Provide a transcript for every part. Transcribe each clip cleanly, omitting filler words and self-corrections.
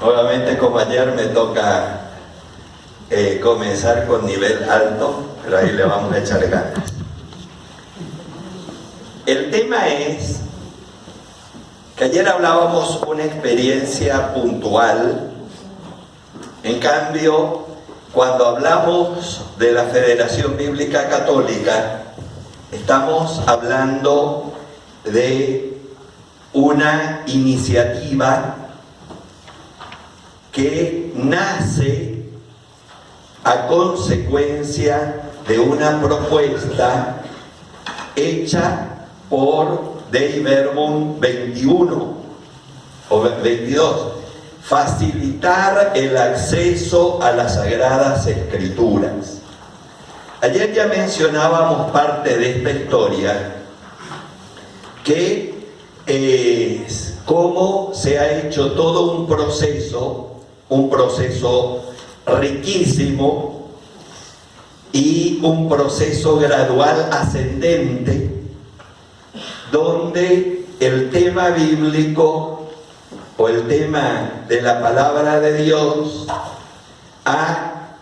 Nuevamente, como ayer, me toca comenzar con nivel alto, pero ahí le vamos a echar ganas. El tema es que ayer hablábamos una experiencia puntual. En cambio, cuando hablamos de la Federación Bíblica Católica, estamos hablando de una iniciativa que nace a consecuencia de una propuesta hecha por Dei Verbum 21 o 22, facilitar el acceso a las Sagradas Escrituras. Ayer ya mencionábamos parte de esta historia, que es cómo se ha hecho todo un proceso riquísimo y un proceso gradual ascendente, donde el tema bíblico o el tema de la palabra de Dios ha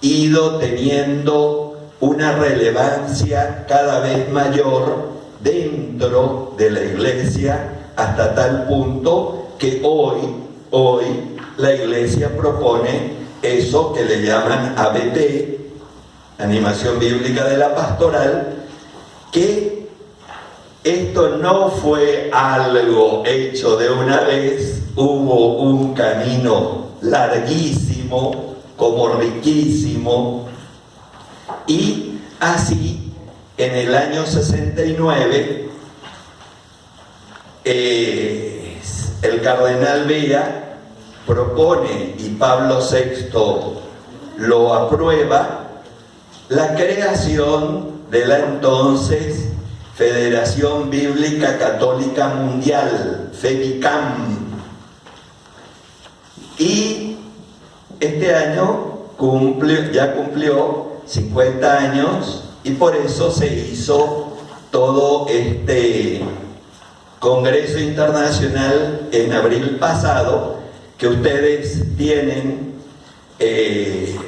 ido teniendo una relevancia cada vez mayor dentro de la Iglesia, hasta tal punto que hoy la Iglesia propone eso que le llaman ABP, Animación Bíblica de la Pastoral, que esto no fue algo hecho de una vez, hubo un camino larguísimo, como riquísimo, y así en el año 69 el cardenal Bea propone, y Pablo VI lo aprueba, la creación de la entonces Federación Bíblica Católica Mundial, FEBICAM. Y este año ya cumplió 50 años, y por eso se hizo todo este Congreso Internacional en abril pasado, que ustedes tienen el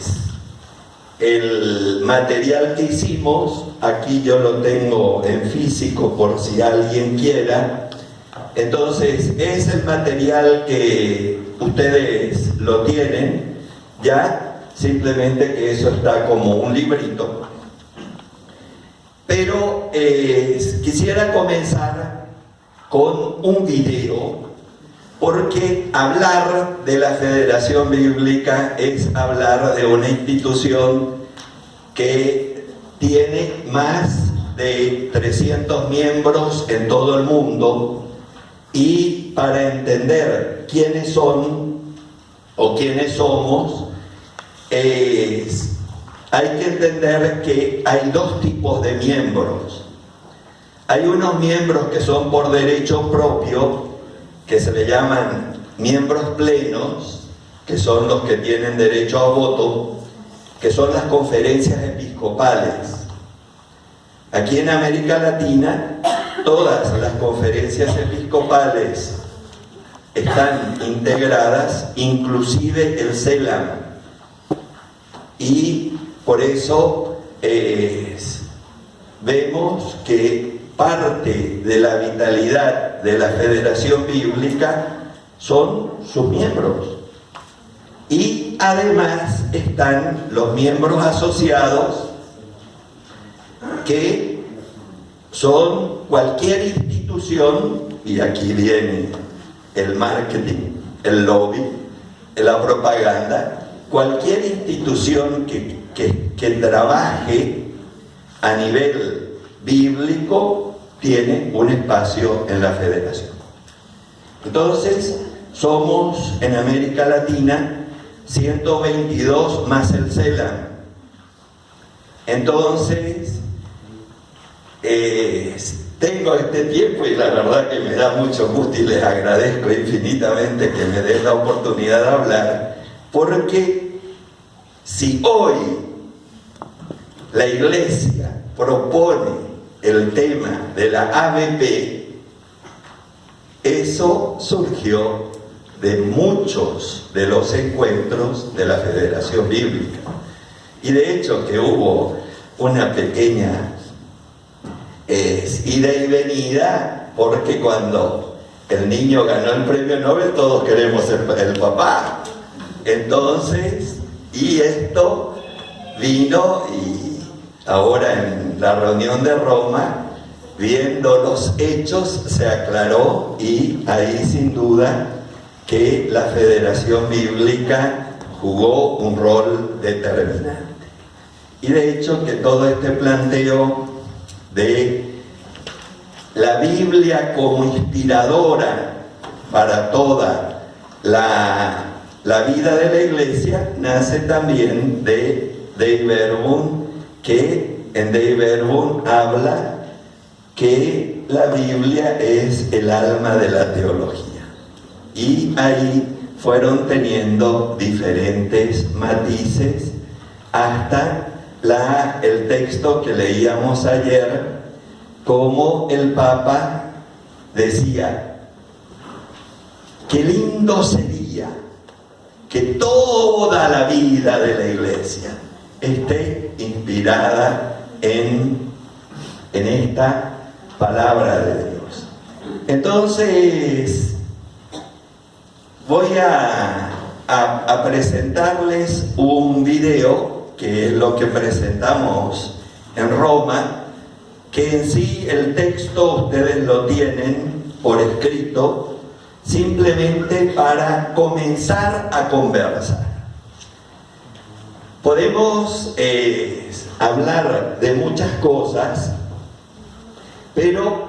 material que hicimos. Aquí yo lo tengo en físico por si alguien quiera. Entonces es el material que ustedes lo tienen ya, simplemente que eso está como un librito. Pero quisiera comenzar con un video, porque hablar de la Federación Bíblica es hablar de una institución que tiene más de 300 miembros en todo el mundo, y para entender quiénes son o quiénes somos, hay que entender que hay dos tipos de miembros. Hay unos miembros que son por derecho propio, que se le llaman miembros plenos, que son los que tienen derecho a voto, que son las conferencias episcopales. Aquí en América Latina, todas las conferencias episcopales están integradas, inclusive el CELAM. Y por eso vemos que parte de la vitalidad de la Federación Bíblica son sus miembros. Y además están los miembros asociados, que son cualquier institución, y aquí viene el marketing, el lobby, la propaganda, cualquier institución que trabaje a nivel bíblico tiene un espacio en la Federación. Entonces, somos en América Latina 122 más el CELAM. Entonces, tengo este tiempo, y la verdad que me da mucho gusto y les agradezco infinitamente que me den la oportunidad de hablar, porque si hoy la Iglesia propone el tema de la ABP, eso surgió de muchos de los encuentros de la Federación Bíblica. Y de hecho que hubo una pequeña ida y venida, porque cuando el niño ganó el premio Nobel todos queremos ser el papá. Entonces, y esto vino, y ahora en la reunión de Roma, viendo los hechos, se aclaró, y ahí sin duda que la Federación Bíblica jugó un rol determinante. Y de hecho que todo este planteo de la Biblia como inspiradora para toda la vida de la Iglesia nace también de Dei Verbum, que en Dei Verbum habla que la Biblia es el alma de la teología. Y ahí fueron teniendo diferentes matices hasta el texto que leíamos ayer, como el Papa decía: qué lindo sería que toda la vida de la Iglesia esté inspirada en esta palabra de Dios. Entonces voy a presentarles un video, que es lo que presentamos en Roma, que en sí el texto ustedes lo tienen por escrito, simplemente para comenzar a conversar. Podemos hablar de muchas cosas, pero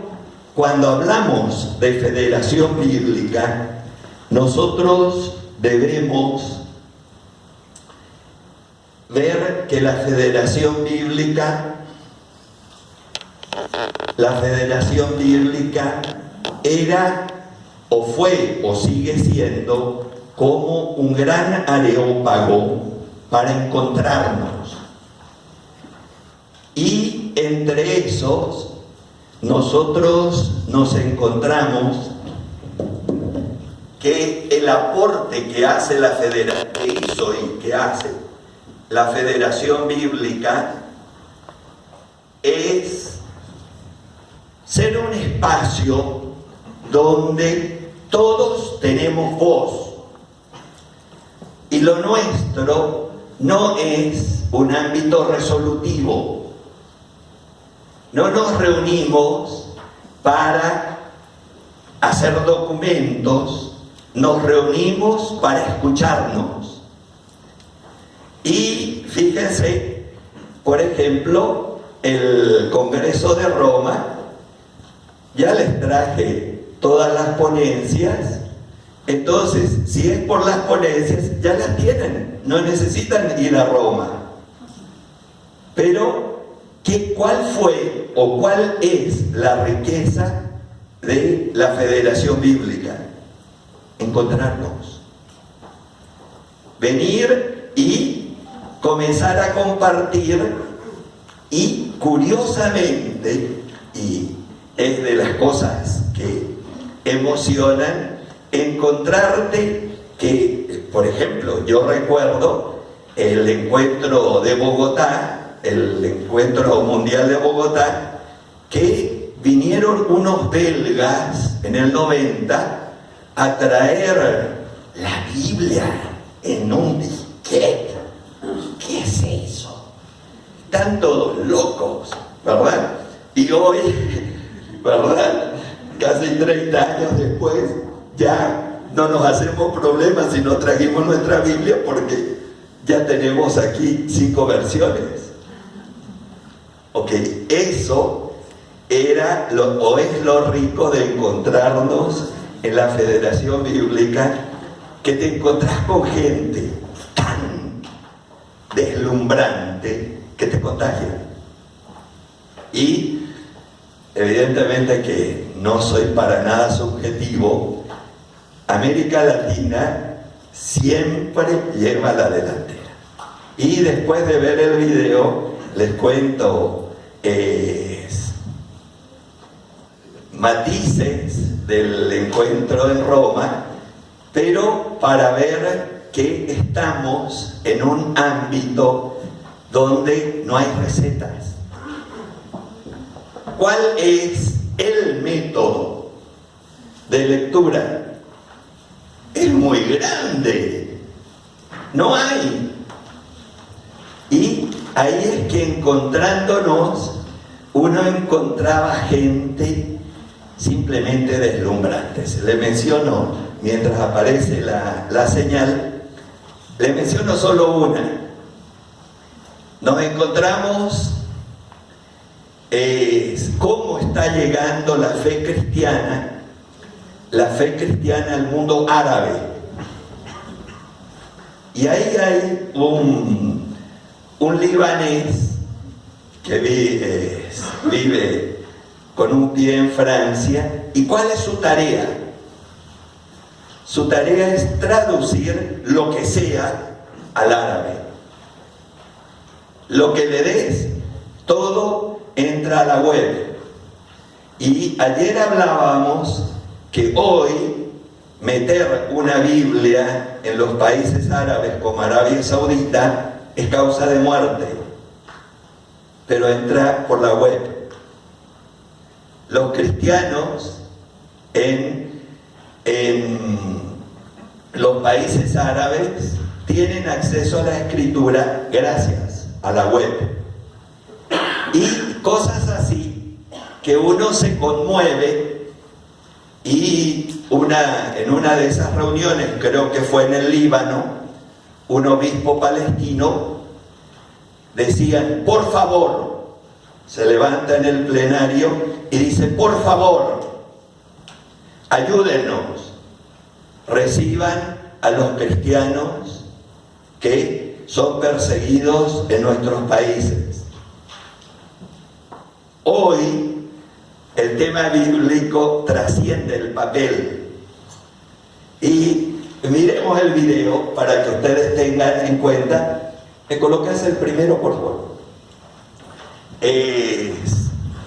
cuando hablamos de Federación Bíblica, nosotros debemos ver que la Federación Bíblica era, o fue, o sigue siendo, como un gran areópago para encontrarnos. Y entre esos, nosotros nos encontramos que el aporte que hace que hizo y que hace la Federación Bíblica es ser un espacio donde todos tenemos voz, y lo nuestro no es un ámbito resolutivo. No nos reunimos para hacer documentos, nos reunimos para escucharnos. Y fíjense, por ejemplo, el Congreso de Roma, ya les traje todas las ponencias. Entonces, si es por las ponencias, ya las tienen, no necesitan ir a Roma. Pero, ¿cuál fue o cuál es la riqueza de la Federación Bíblica? Encontrarnos, venir y comenzar a compartir. Y curiosamente, y es de las cosas que emocionan, encontrarte que, por ejemplo, yo recuerdo el encuentro de Bogotá, el encuentro mundial de Bogotá, que vinieron unos belgas en el 90 a traer la Biblia en un disquete. ¿Qué es eso? Están todos locos, ¿verdad? Y hoy, ¿verdad? Casi 30 años después, ya no nos hacemos problemas si no trajimos nuestra Biblia, porque ya tenemos aquí 5 versiones. Ok, eso era es lo rico de encontrarnos en la Federación Bíblica, que te encontrás con gente tan deslumbrante que te contagia. Y evidentemente que no soy para nada subjetivo, América Latina siempre lleva la delantera. Y después de ver el video, les cuento matices del encuentro en Roma, pero para ver que estamos en un ámbito donde no hay recetas. ¿Cuál es el método de lectura? Es muy grande, no hay. Y ahí es que encontrándonos, uno encontraba gente simplemente deslumbrante. Le menciono, mientras aparece la señal, le menciono solo una. Nos encontramos cómo está llegando la fe cristiana al mundo árabe. Y ahí hay un libanés que vive con un pie en Francia. ¿Y cuál es su tarea? Su tarea es traducir lo que sea al árabe. Lo que le des, todo entra a la web. Y ayer hablábamos que hoy meter una Biblia en los países árabes como Arabia Saudita es causa de muerte, pero entra por la web. Los cristianos en los países árabes tienen acceso a la escritura gracias a la web. Y cosas así que uno se conmueve. Y en una de esas reuniones, creo que fue en el Líbano, un obispo palestino decía: por favor, se levanta en el plenario y dice: por favor, ayúdenos, reciban a los cristianos que son perseguidos en nuestros países. Hoy el tema bíblico trasciende el papel. Y miremos el video para que ustedes tengan en cuenta. ¿Me colocas el primero, por favor?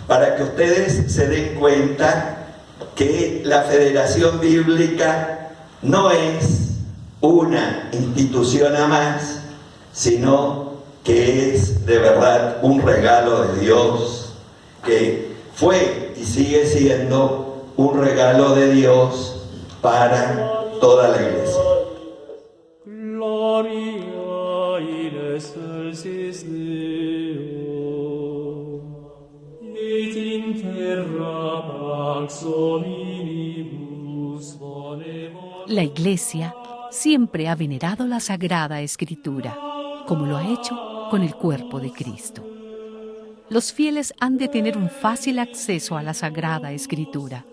Para que ustedes se den cuenta que la Federación Bíblica no es una institución a más, sino que es de verdad un regalo de Dios, que fue y sigue siendo un regalo de Dios para toda la iglesia. Gloria in excelsis Deo, et in terra pax hominibus volemo. La Iglesia siempre ha venerado la Sagrada Escritura, como lo ha hecho con el cuerpo de Cristo. Los fieles han de tener un fácil acceso a la Sagrada Escritura.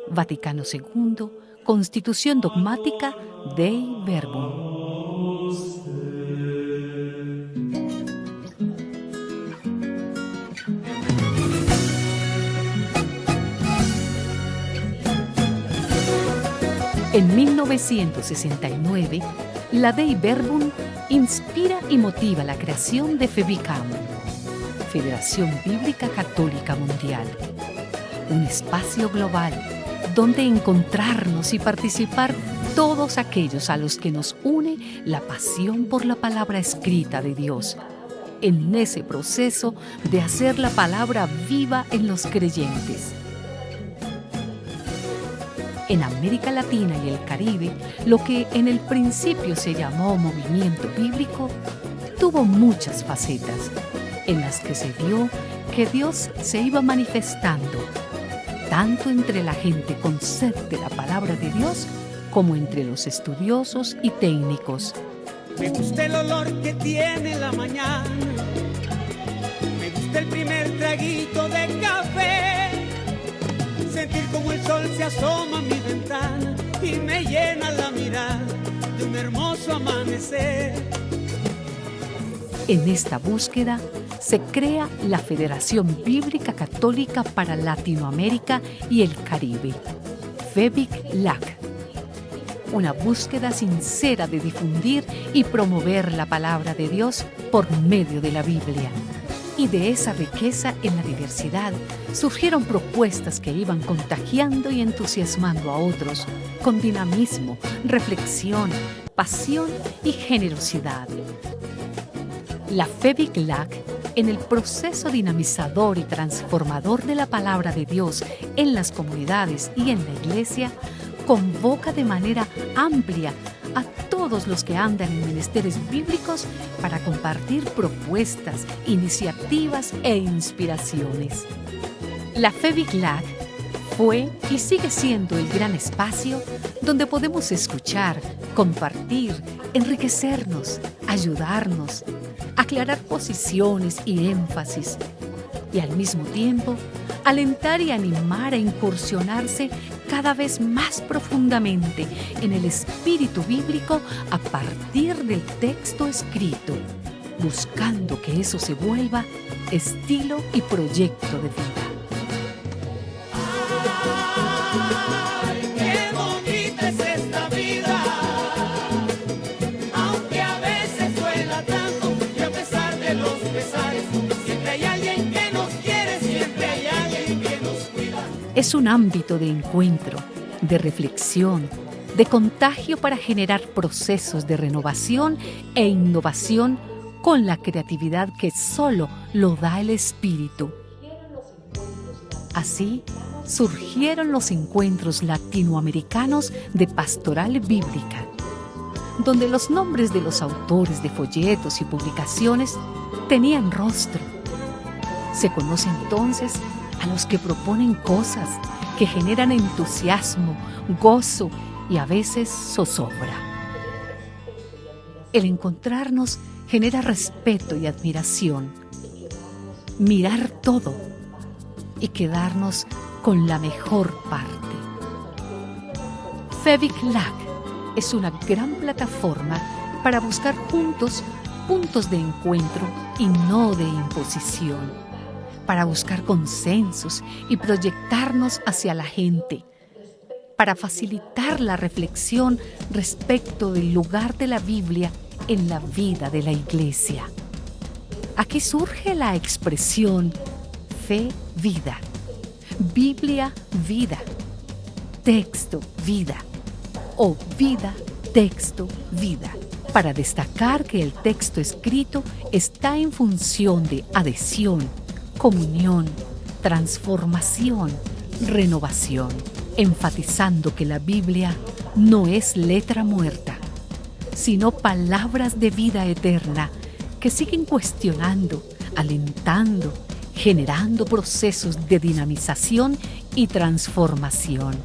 Vaticano II, Constitución Dogmática Dei Verbum. En 1969, la Dei Verbum inspira y motiva la creación de FEBICAM, Federación Bíblica Católica Mundial, un espacio global donde encontrarnos y participar todos aquellos a los que nos une la pasión por la palabra escrita de Dios, en ese proceso de hacer la palabra viva en los creyentes. En América Latina y el Caribe, lo que en el principio se llamó movimiento bíblico, tuvo muchas facetas, en las que se vio que Dios se iba manifestando, tanto entre la gente con sed de la palabra de Dios, como entre los estudiosos y técnicos. Me gusta el olor que tiene la mañana, me gusta el primer traguito de café, sentir como el sol se asoma a mi ventana y me llena la mirada de un hermoso amanecer. En esta búsqueda se crea la Federación Bíblica Católica para Latinoamérica y el Caribe, FEBIC-LAC. Una búsqueda sincera de difundir y promover la palabra de Dios por medio de la Biblia. Y de esa riqueza en la diversidad surgieron propuestas que iban contagiando y entusiasmando a otros con dinamismo, reflexión, pasión y generosidad. La FEVICLAC, en el proceso dinamizador y transformador de la palabra de Dios en las comunidades y en la iglesia, convoca de manera amplia a todos los que andan en menesteres bíblicos para compartir propuestas, iniciativas e inspiraciones. La FEVICLAC fue y sigue siendo el gran espacio donde podemos escuchar, compartir, enriquecernos, ayudarnos, aclarar posiciones y énfasis, y al mismo tiempo alentar y animar a incursionarse cada vez más profundamente en el espíritu bíblico a partir del texto escrito, buscando que eso se vuelva estilo y proyecto de vida. ¡Ay, qué bonita es esta vida! Aunque a veces duela tanto y a pesar de los pesares, siempre hay alguien que nos quiere, siempre hay alguien que nos cuida. Es un ámbito de encuentro, de reflexión, de contagio para generar procesos de renovación e innovación con la creatividad que solo lo da el Espíritu. Así surgieron los encuentros latinoamericanos de pastoral bíblica, donde los nombres de los autores de folletos y publicaciones tenían rostro. Se conoce entonces a los que proponen cosas que generan entusiasmo, gozo y a veces zozobra. El encontrarnos genera respeto y admiración. Mirar todo y quedarnos con la mejor parte. FEVICLAC es una gran plataforma para buscar juntos puntos de encuentro y no de imposición, para buscar consensos y proyectarnos hacia la gente, para facilitar la reflexión respecto del lugar de la Biblia en la vida de la Iglesia. Aquí surge la expresión fe, vida, Biblia, vida, texto, vida o vida, texto, vida, para destacar que el texto escrito está en función de adhesión, comunión, transformación, renovación, enfatizando que la Biblia no es letra muerta, sino palabras de vida eterna que siguen cuestionando, alentando, generando procesos de dinamización y transformación.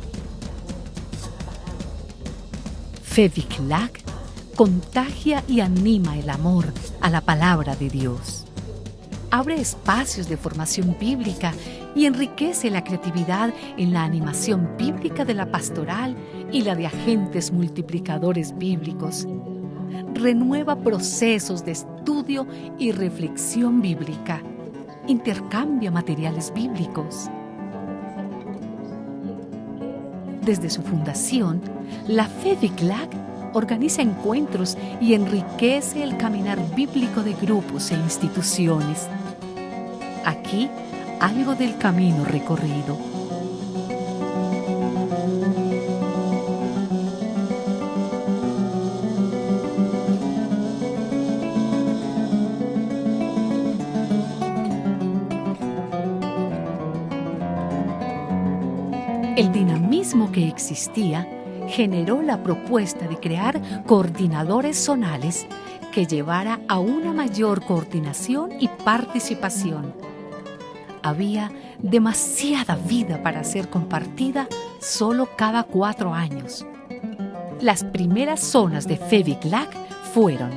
FEVICLAC contagia y anima el amor a la palabra de Dios. Abre espacios de formación bíblica y enriquece la creatividad en la animación bíblica de la pastoral y la de agentes multiplicadores bíblicos. Renueva procesos de estudio y reflexión bíblica. Intercambia materiales bíblicos. Desde su fundación, la FEVICLAC organiza encuentros y enriquece el caminar bíblico de grupos e instituciones. Aquí, algo del camino recorrido. El dinamismo que existía generó la propuesta de crear coordinadores zonales que llevara a una mayor coordinación y participación. Había demasiada vida para ser compartida solo cada 4 años. Las primeras zonas de FEVICLAC fueron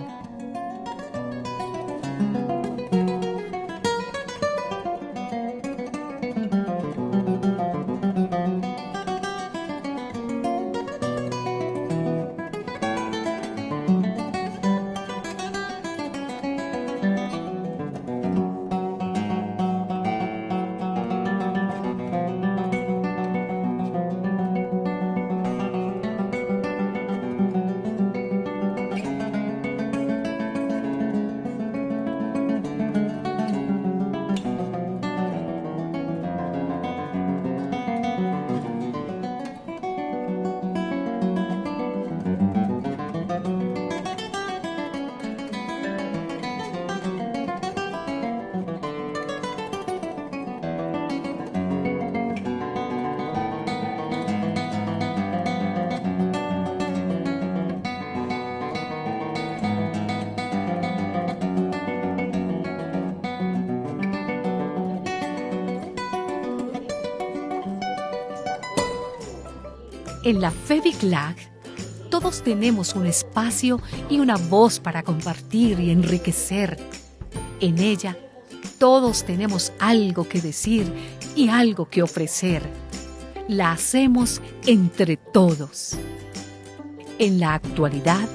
En la FEBICLAC, todos tenemos un espacio y una voz para compartir y enriquecer. En ella, todos tenemos algo que decir y algo que ofrecer. La hacemos entre todos. En la actualidad,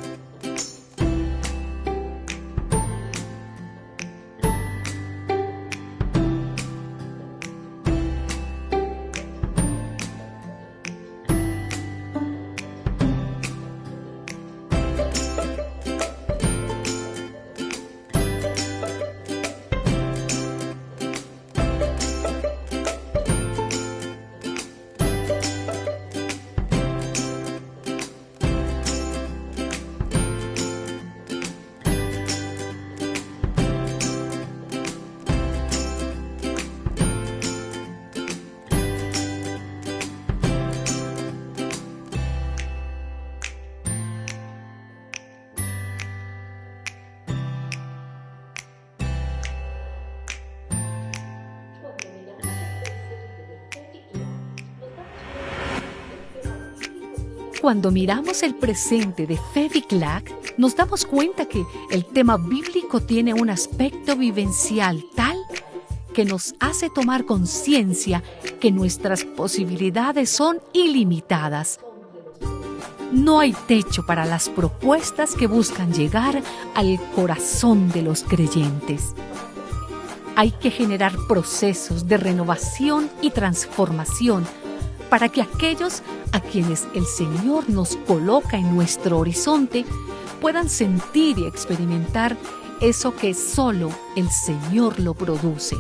cuando miramos el presente de FEBICLAC, nos damos cuenta que el tema bíblico tiene un aspecto vivencial tal que nos hace tomar conciencia que nuestras posibilidades son ilimitadas. No hay techo para las propuestas que buscan llegar al corazón de los creyentes. Hay que generar procesos de renovación y transformación para que aquellos a quienes el Señor nos coloca en nuestro horizonte puedan sentir y experimentar eso que solo el Señor lo produce,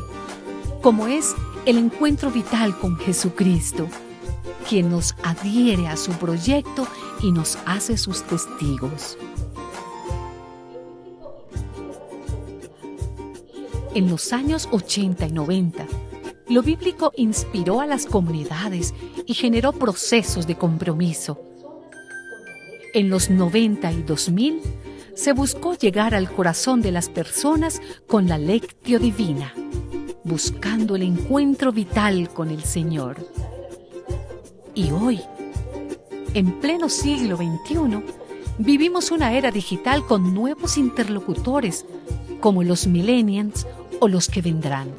como es el encuentro vital con Jesucristo, quien nos adhiere a su proyecto y nos hace sus testigos. En los años 80 y 90, lo bíblico inspiró a las comunidades y generó procesos de compromiso. En los 90 y 2000, se buscó llegar al corazón de las personas con la Lectio Divina, buscando el encuentro vital con el Señor. Y hoy, en pleno siglo XXI, vivimos una era digital con nuevos interlocutores, como los millennials o los que vendrán.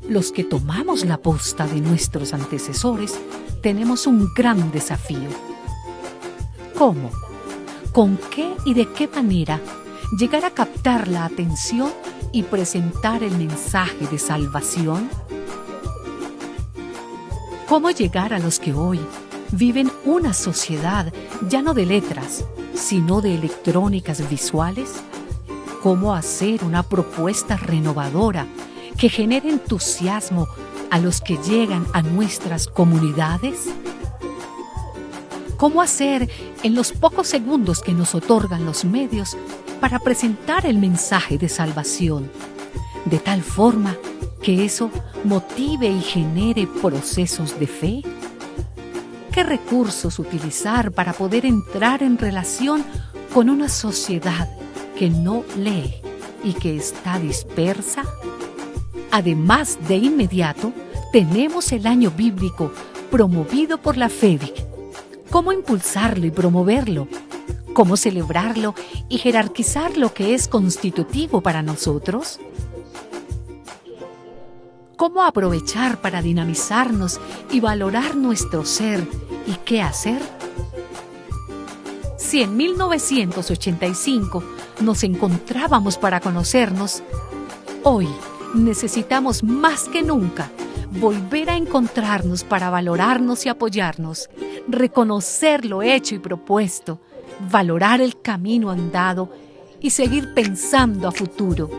Los que tomamos la posta de nuestros antecesores tenemos un gran desafío. ¿Cómo? ¿Con qué y de qué manera llegar a captar la atención y presentar el mensaje de salvación? ¿Cómo llegar a los que hoy viven una sociedad ya no de letras, sino de electrónicas visuales? ¿Cómo hacer una propuesta renovadora que genere entusiasmo a los que llegan a nuestras comunidades? ¿Cómo hacer en los pocos segundos que nos otorgan los medios para presentar el mensaje de salvación, de tal forma que eso motive y genere procesos de fe? ¿Qué recursos utilizar para poder entrar en relación con una sociedad que no lee y que está dispersa? Además, de inmediato, tenemos el año bíblico promovido por la FEBIC. ¿Cómo impulsarlo y promoverlo? ¿Cómo celebrarlo y jerarquizar lo que es constitutivo para nosotros? ¿Cómo aprovechar para dinamizarnos y valorar nuestro ser y qué hacer? Si en 1985 nos encontrábamos para conocernos, hoy necesitamos más que nunca volver a encontrarnos para valorarnos y apoyarnos, reconocer lo hecho y propuesto, valorar el camino andado y seguir pensando a futuro.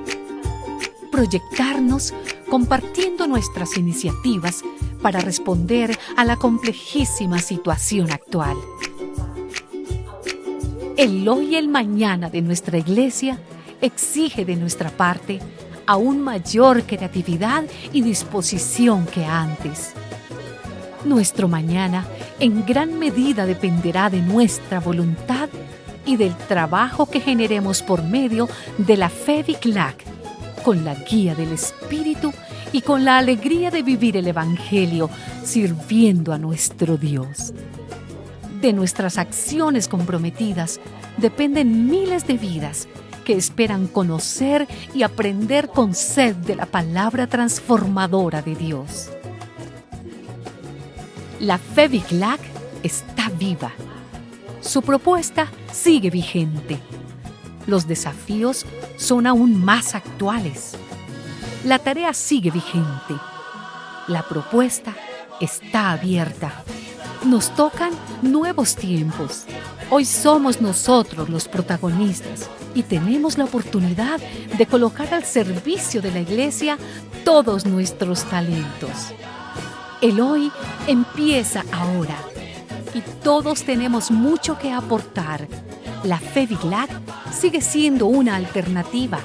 Proyectarnos compartiendo nuestras iniciativas para responder a la complejísima situación actual. El hoy y el mañana de nuestra iglesia exige de nuestra parte aún mayor creatividad y disposición que antes. Nuestro mañana en gran medida dependerá de nuestra voluntad y del trabajo que generemos por medio de la FEBICLAC, con la guía del Espíritu y con la alegría de vivir el Evangelio, sirviendo a nuestro Dios. De nuestras acciones comprometidas dependen miles de vidas que esperan conocer y aprender con sed de la palabra transformadora de Dios. La fe Biclac está viva. Su propuesta sigue vigente. Los desafíos son aún más actuales. La tarea sigue vigente. La propuesta está abierta. Nos tocan nuevos tiempos. Hoy somos nosotros los protagonistas y tenemos la oportunidad de colocar al servicio de la Iglesia todos nuestros talentos. El hoy empieza ahora y todos tenemos mucho que aportar. La fe Biclac sigue siendo una alternativa,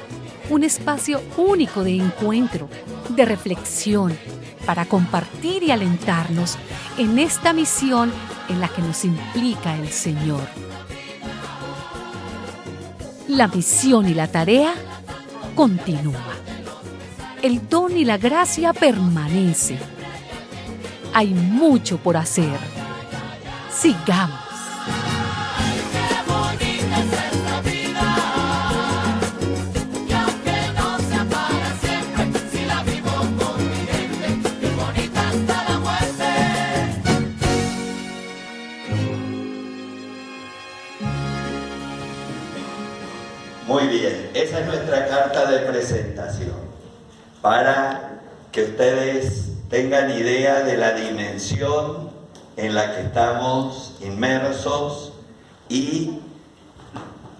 un espacio único de encuentro, de reflexión, para compartir y alentarnos en esta misión en la que nos implica el Señor. La misión y la tarea continúa. El don y la gracia permanecen. Hay mucho por hacer. Sigamos. Muy bien, esa es nuestra carta de presentación, para que ustedes tengan idea de la dimensión en la que estamos inmersos y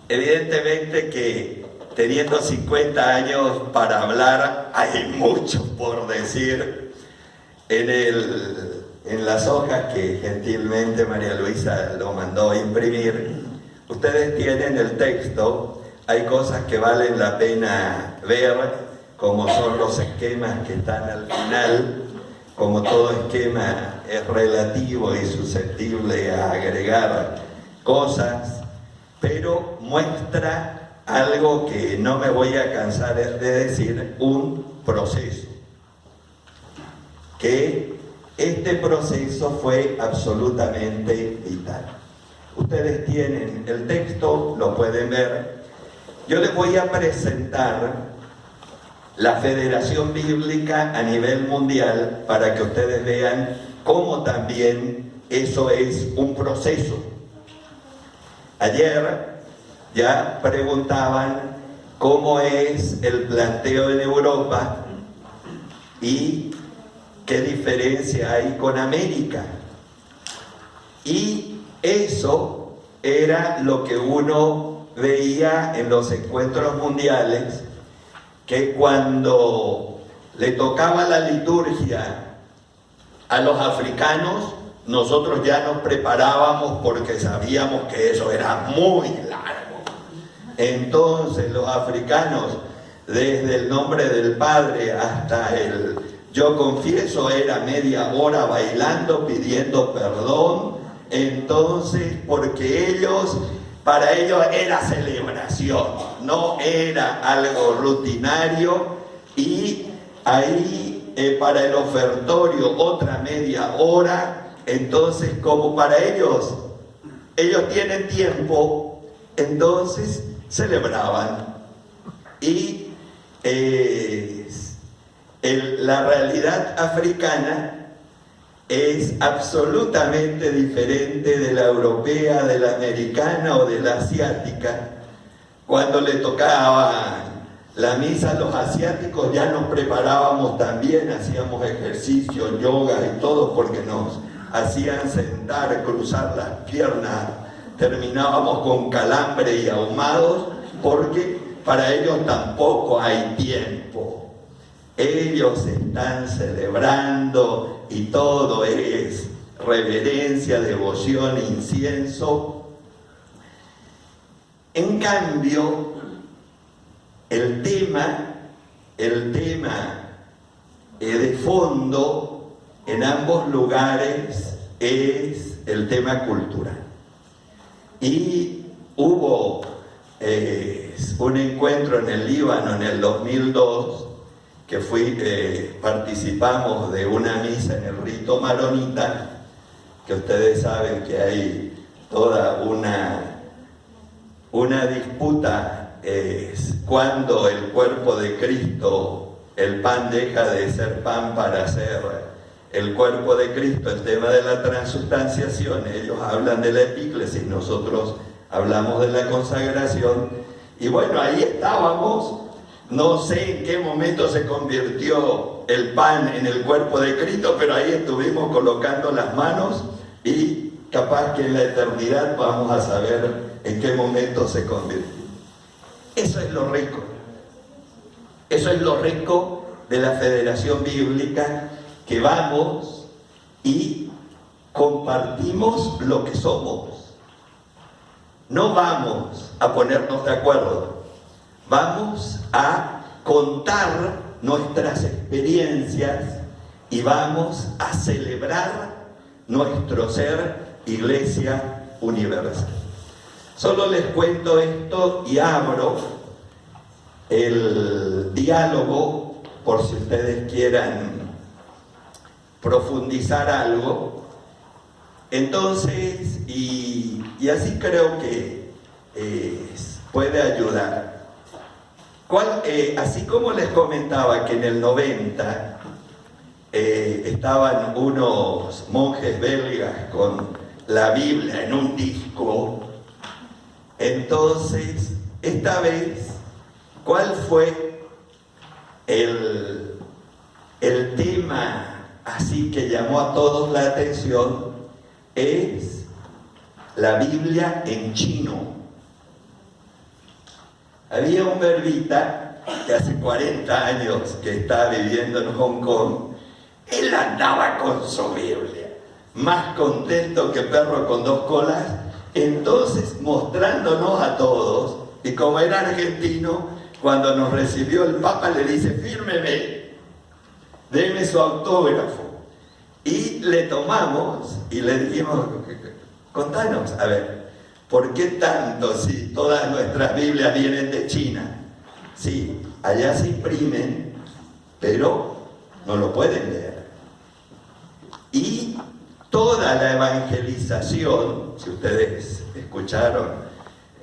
evidentemente que teniendo 50 años para hablar hay mucho por decir. En las hojas que gentilmente María Luisa lo mandó a imprimir, ustedes tienen el texto. Hay cosas que valen la pena ver, como son los esquemas que están al final. Como todo esquema es relativo y susceptible a agregar cosas, pero muestra algo que no me voy a cansar de decir, un proceso. Que este proceso fue absolutamente vital. Ustedes tienen el texto, lo pueden ver. Yo les voy a presentar la Federación Bíblica a nivel mundial para que ustedes vean cómo también eso es un proceso. Ayer ya preguntaban cómo es el planteo en Europa y qué diferencia hay con América. Y eso era lo que uno veía en los encuentros mundiales, que cuando le tocaba la liturgia a los africanos, nosotros ya nos preparábamos porque sabíamos que eso era muy largo. Entonces los africanos, desde el nombre del Padre hasta el Yo Confieso, era media hora bailando, pidiendo perdón. Entonces, porque para ellos era celebración, no era algo rutinario. Y ahí para el ofertorio otra media hora. Entonces, como para ellos tienen tiempo, entonces celebraban. Y la realidad africana es absolutamente diferente de la europea, de la americana o de la asiática. Cuando le tocaba la misa a los asiáticos ya nos preparábamos también, hacíamos ejercicio, yoga y todo, porque nos hacían sentar, cruzar las piernas, terminábamos con calambre y ahumados, porque para ellos tampoco hay tiempo. Ellos están celebrando y todo es reverencia, devoción, incienso. En cambio, el tema de fondo en ambos lugares es el tema cultural. Y hubo un encuentro en el Líbano en el 2002 que participamos de una misa en el rito maronita, que ustedes saben que hay toda una disputa, es cuando el cuerpo de Cristo, el pan deja de ser pan para ser el cuerpo de Cristo, el tema de la transubstanciación. Ellos hablan de la epíclesis, nosotros hablamos de la consagración, y bueno, ahí estábamos. No sé en qué momento se convirtió el pan en el cuerpo de Cristo, pero ahí estuvimos colocando las manos, y capaz que en la eternidad vamos a saber en qué momento se convirtió. Eso es lo rico. Eso es lo rico de la Federación Bíblica, que vamos y compartimos lo que somos. No vamos a ponernos de acuerdo, vamos a contar nuestras experiencias y vamos a celebrar nuestro ser Iglesia Universal. Solo les cuento esto y abro el diálogo por si ustedes quieran profundizar algo. Entonces, y así creo que puede ayudar. Así como les comentaba que en el 90 estaban unos monjes belgas con la Biblia en un disco, entonces, esta vez, ¿cuál fue el tema así que llamó a todos la atención? Es la Biblia en chino. Había un berbita que hace 40 años que está viviendo en Hong Kong. Él andaba con su Biblia, más contento que perro con dos colas. Entonces, mostrándonos a todos, y como era argentino, cuando nos recibió el Papa le dice: fírmeme, déme su autógrafo. Y le tomamos y le dijimos: contanos, a ver, ¿por qué tanto si todas nuestras Biblias vienen de China? Sí, allá se imprimen, pero no lo pueden leer. Y toda la evangelización, si ustedes escucharon,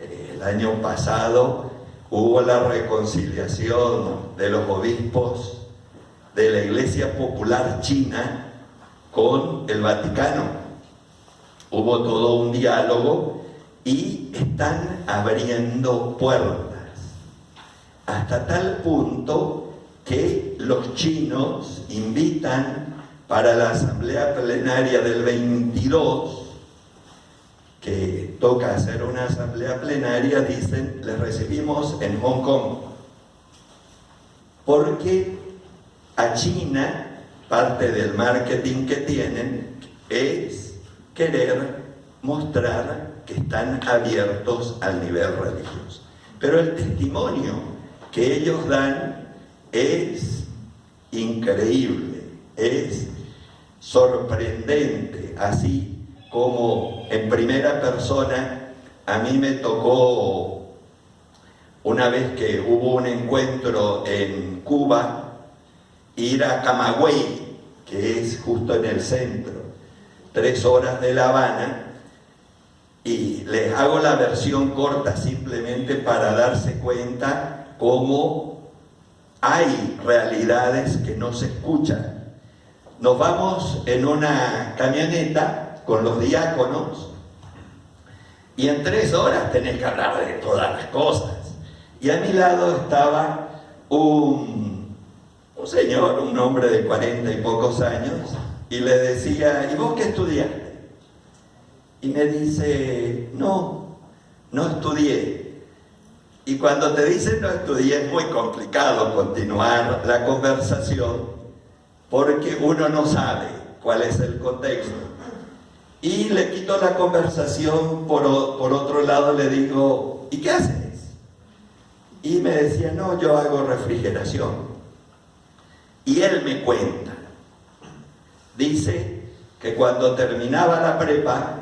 el año pasado hubo la reconciliación de los obispos de la Iglesia Popular China con el Vaticano. Hubo todo un diálogo y están abriendo puertas, hasta tal punto que los chinos invitan para la asamblea plenaria del 22, que toca hacer una asamblea plenaria, dicen: les recibimos en Hong Kong, porque a China parte del marketing que tienen es querer mostrar que están abiertos al nivel religioso. Pero el testimonio que ellos dan es increíble, es sorprendente, así como en primera persona. A mí me tocó una vez que hubo un encuentro en Cuba, ir a Camagüey, que es justo en el centro, 3 horas de La Habana, y les hago la versión corta simplemente para darse cuenta cómo hay realidades que no se escuchan. Nos vamos en una camioneta con los diáconos y en 3 horas tenés que hablar de todas las cosas. Y a mi lado estaba un señor, un hombre de 40 y pocos años, y le decía: ¿y vos qué estudiaste? Y me dice: no estudié. Y cuando te dicen no estudié, es muy complicado continuar la conversación, porque uno no sabe cuál es el contexto. Y le quito la conversación, por otro lado le digo: ¿y qué haces? Y me decía: no, yo hago refrigeración. Y él me cuenta, dice que cuando terminaba la prepa,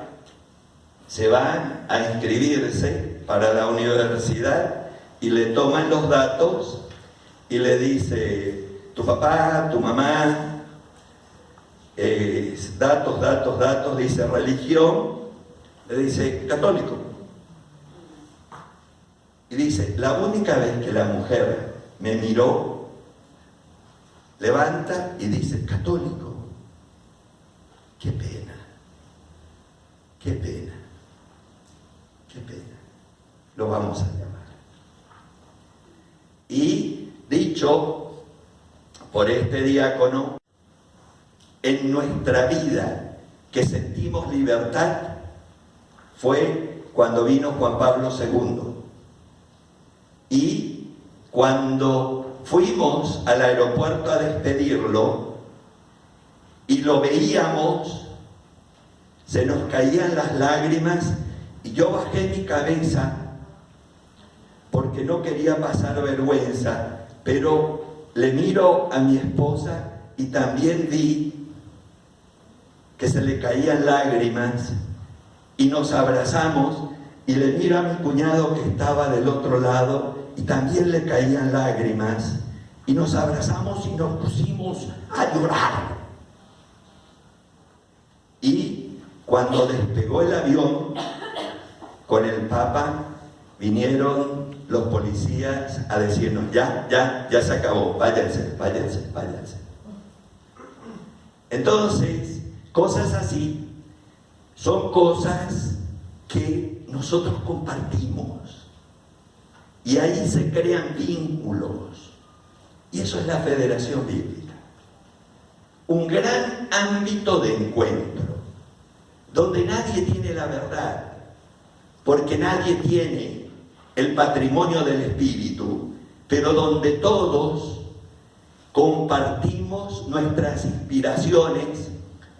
se van a inscribirse para la universidad y le toman los datos y le dice: tu papá, tu mamá, datos, dice religión, le dice católico. Y dice, la única vez que la mujer me miró, levanta y dice, católico. Qué pena, qué pena, qué pena. Lo vamos a llamar. Y dicho por este diácono, en nuestra vida que sentimos libertad fue cuando vino Juan Pablo II. Y cuando fuimos al aeropuerto a despedirlo y lo veíamos, se nos caían las lágrimas y yo bajé mi cabeza porque no quería pasar vergüenza, pero le miro a mi esposa y también vi que se le caían lágrimas y nos abrazamos y le miro a mi cuñado que estaba del otro lado y también le caían lágrimas y nos abrazamos y nos pusimos a llorar. Y cuando despegó el avión con el Papa, vinieron los policías a decirnos, ya se acabó, váyanse. Entonces, cosas así son cosas que nosotros compartimos y ahí se crean vínculos, y eso es la Federación Bíblica, un gran ámbito de encuentro donde nadie tiene la verdad, porque nadie tiene el patrimonio del Espíritu, pero donde todos compartimos nuestras inspiraciones,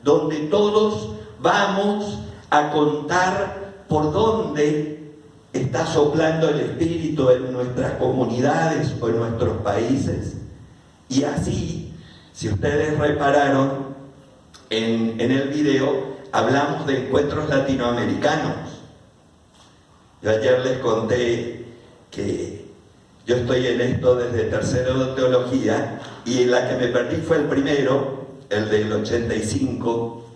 donde todos vamos a contar por dónde está soplando el Espíritu en nuestras comunidades o en nuestros países. Y así, si ustedes repararon en el video, hablamos de encuentros latinoamericanos. Yo ayer les conté que yo estoy en esto desde tercero de teología y la que me perdí fue el primero, el del 85,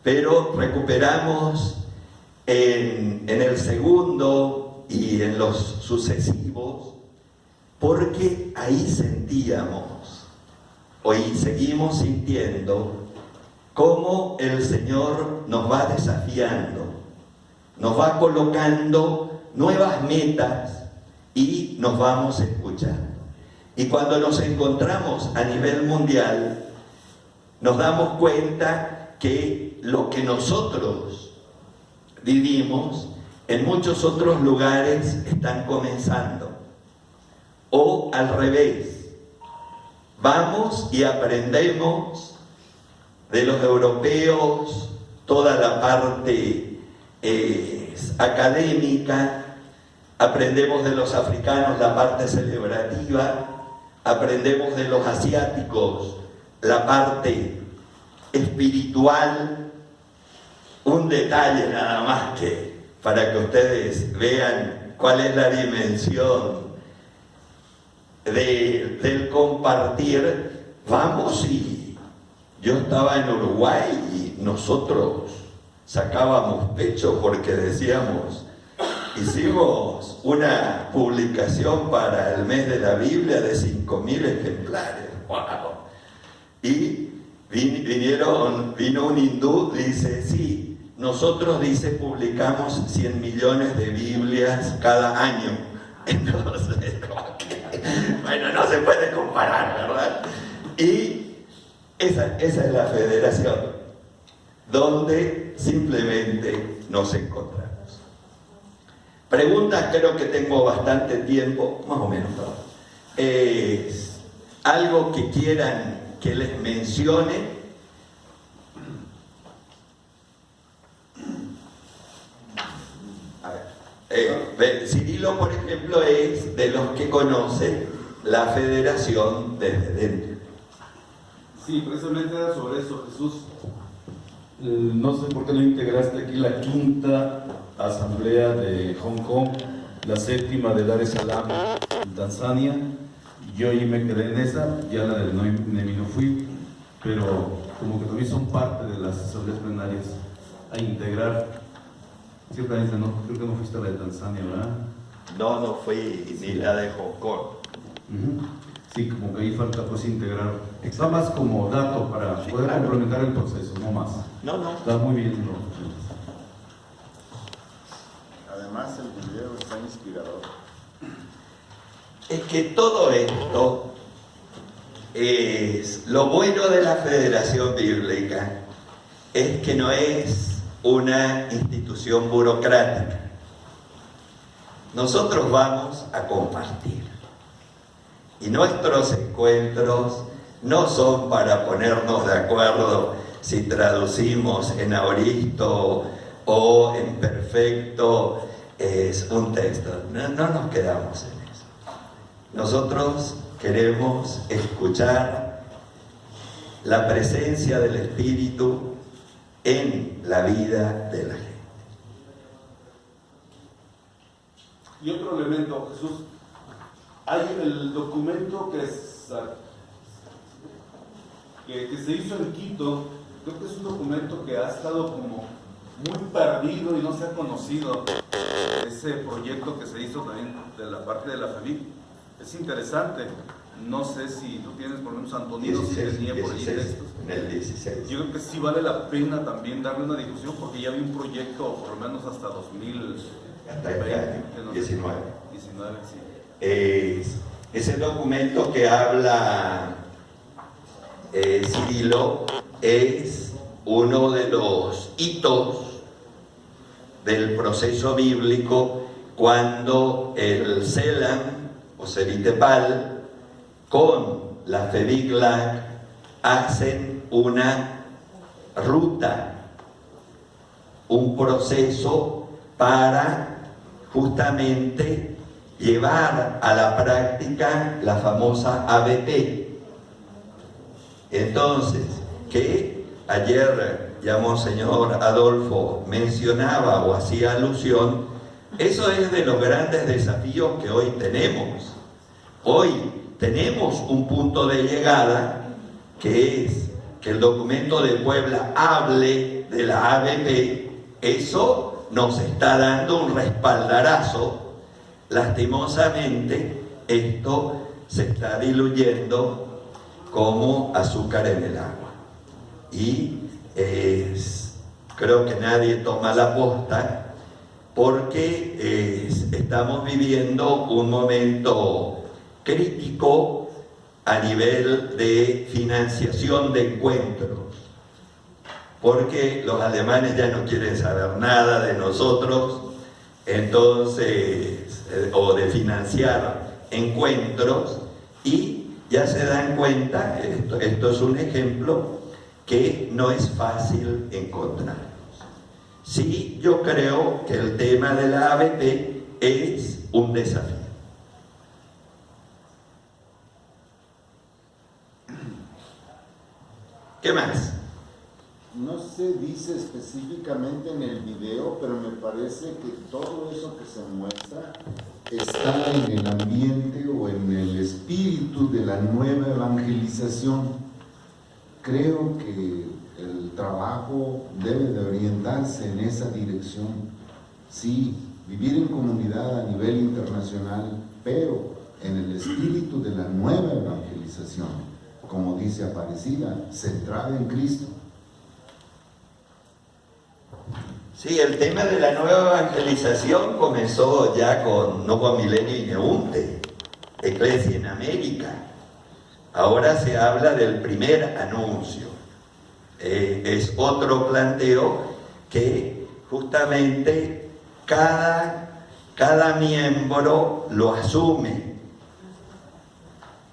pero recuperamos en el segundo y en los sucesivos, porque ahí sentíamos, hoy seguimos sintiendo, cómo el Señor nos va desafiando, nos va colocando nuevas metas y nos vamos escuchando. Y cuando nos encontramos a nivel mundial, nos damos cuenta que lo que nosotros vivimos en muchos otros lugares están comenzando. O al revés, vamos y aprendemos de los europeos toda la parte académica, aprendemos de los africanos la parte celebrativa, aprendemos de los asiáticos la parte espiritual. Un detalle nada más que para que ustedes vean cuál es la dimensión del compartir. Vamos, y yo estaba en Uruguay y nosotros sacábamos pecho porque decíamos, hicimos una publicación para el mes de la Biblia de 5.000 ejemplares. ¡Wow! Y vino un hindú, dice, sí, nosotros, dice, publicamos 100 millones de Biblias cada año. Entonces, bueno, no se puede comparar, ¿verdad? Y esa es la federación, donde simplemente nos encontramos. Preguntas, creo que tengo bastante tiempo, más o menos, ¿no? Algo que quieran que les mencione. Cirilo, por ejemplo, es de los que conoce la federación desde dentro. Sí, precisamente era sobre eso, Jesús. No sé por qué no integraste aquí la quinta asamblea de Hong Kong, la séptima de Dar es Salaam en Tanzania, yo ahí me quedé en esa, ya la del NEMI no fui, pero como que también son parte de las asambleas plenarias a integrar. Ciertamente no, creo que no fuiste a la de Tanzania, ¿verdad? No fui ni la de Hong Kong. Sí, como que ahí falta pues integrar. Está más como dato para Sí, poder claro. complementar el proceso, no más. No. Está muy bien, ¿no? Además, el video está inspirador. Es que todo esto es lo bueno de la Federación Bíblica, es que no es una institución burocrática. Nosotros vamos a compartir. Y nuestros encuentros no son para ponernos de acuerdo si traducimos en aoristo o en perfecto es un texto. No nos quedamos en eso. Nosotros queremos escuchar la presencia del Espíritu en la vida de la gente. Y otro elemento, Jesús, hay el documento que se hizo en Quito. Creo que es un documento que ha estado como muy perdido y no se ha conocido. Ese proyecto que se hizo también de la parte de la FEBIC es interesante. No sé si tú tienes, por lo menos Antonino, si tenía por ahí textos. En el 16. Yo creo que sí vale la pena también darle una difusión, porque ya había un proyecto por lo menos hasta 2020, Hasta este año, que no sé, 19. 19, sí. Ese documento que habla Cirilo es uno de los hitos del proceso bíblico cuando el CELAM o CEVITEPAL con la FEBICLAC hacen una ruta, un proceso para justamente llevar a la práctica la famosa ABP. Entonces, que ayer ya Monseñor Adolfo mencionaba o hacía alusión, eso es de los grandes desafíos que hoy tenemos. Hoy tenemos un punto de llegada que es que el documento de Puebla hable de la ABP. Eso nos está dando un respaldarazo. Lastimosamente, esto se está diluyendo como azúcar en el agua. Y creo que nadie toma la posta porque estamos viviendo un momento crítico a nivel de financiación de encuentros, porque los alemanes ya no quieren saber nada de nosotros, entonces, o de financiar encuentros, y ya se dan cuenta, esto es un ejemplo, que no es fácil encontrarlos. Sí, yo creo que el tema de la ABP es un desafío. ¿Qué más? No se dice específicamente en el video, pero me parece que todo eso que se muestra está en el ambiente o en el espíritu de la nueva evangelización. Creo que el trabajo debe de orientarse en esa dirección. Sí, vivir en comunidad a nivel internacional, pero en el espíritu de la nueva evangelización, como dice Aparecida, centrada en Cristo. Sí, el tema de la nueva evangelización comenzó ya con Nuevo Milenio y Neunte, Iglesia en América. Ahora se habla del primer anuncio. Es otro planteo que justamente cada miembro lo asume.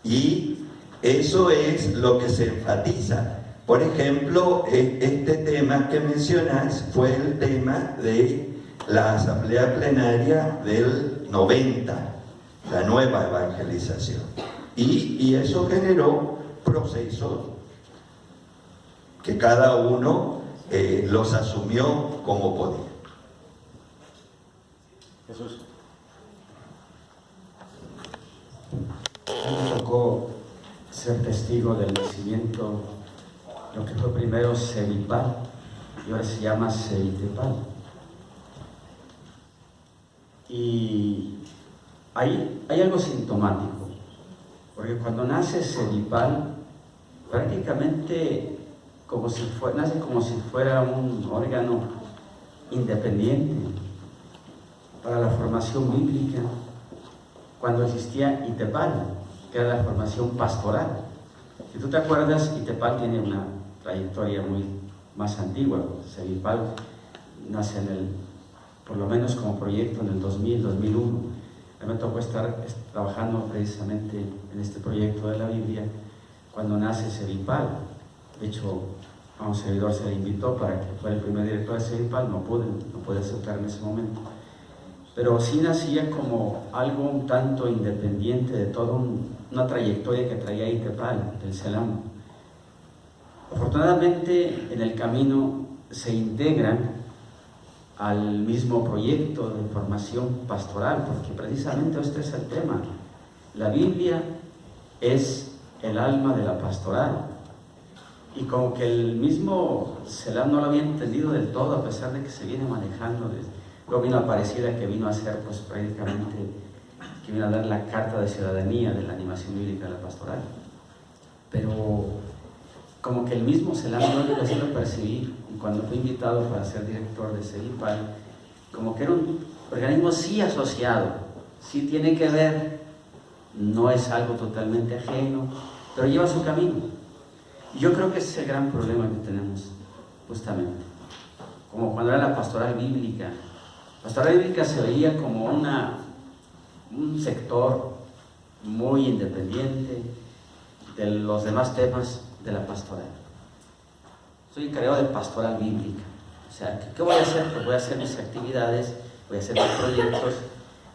Y eso es lo que se enfatiza. Por ejemplo, este tema que mencionas fue el tema de la Asamblea Plenaria del 90, la nueva evangelización. Y eso generó procesos que cada uno los asumió como podía. Jesús. A mí me tocó ser testigo del nacimiento, lo que fue primero Sevipal y ahora se llama Sevitepal. Y hay algo sintomático, porque cuando nace Sevipal, prácticamente nace como si fuera un órgano independiente para la formación bíblica, cuando existía Itepal, que era la formación pastoral. Si tú te acuerdas, Itepal tiene una trayectoria muy más antigua. Sevipal nace por lo menos como proyecto en el 2000, 2001. A mí me tocó estar trabajando precisamente en este proyecto de la Biblia cuando nace Sevipal. De hecho, a un servidor se le invitó para que fuera el primer director de Sevipal, no pude aceptar en ese momento. Pero sí nacía como algo un tanto independiente de toda una trayectoria que traía Itepal, del Selam. Afortunadamente, en el camino se integran al mismo proyecto de formación pastoral, porque precisamente este es el tema. La Biblia es el alma de la pastoral, y como que el mismo Selam no lo había entendido del todo, a pesar de que se viene manejando luego vino Aparecida, que vino a ser pues prácticamente, que vino a dar la carta de ciudadanía de la animación bíblica de la pastoral. Pero como que el mismo Selam no así lo percibí, y cuando fui invitado para ser director de Sevipal, como que era un organismo sí asociado, sí tiene que ver, no es algo totalmente ajeno, pero lleva su camino. Y yo creo que ese es el gran problema que tenemos, justamente. Como cuando era la pastoral bíblica. La pastoral bíblica se veía como un sector muy independiente de los demás temas de la pastoral. Soy encargado de pastoral bíblica. O sea, ¿qué voy a hacer? Pues voy a hacer mis actividades, voy a hacer mis proyectos,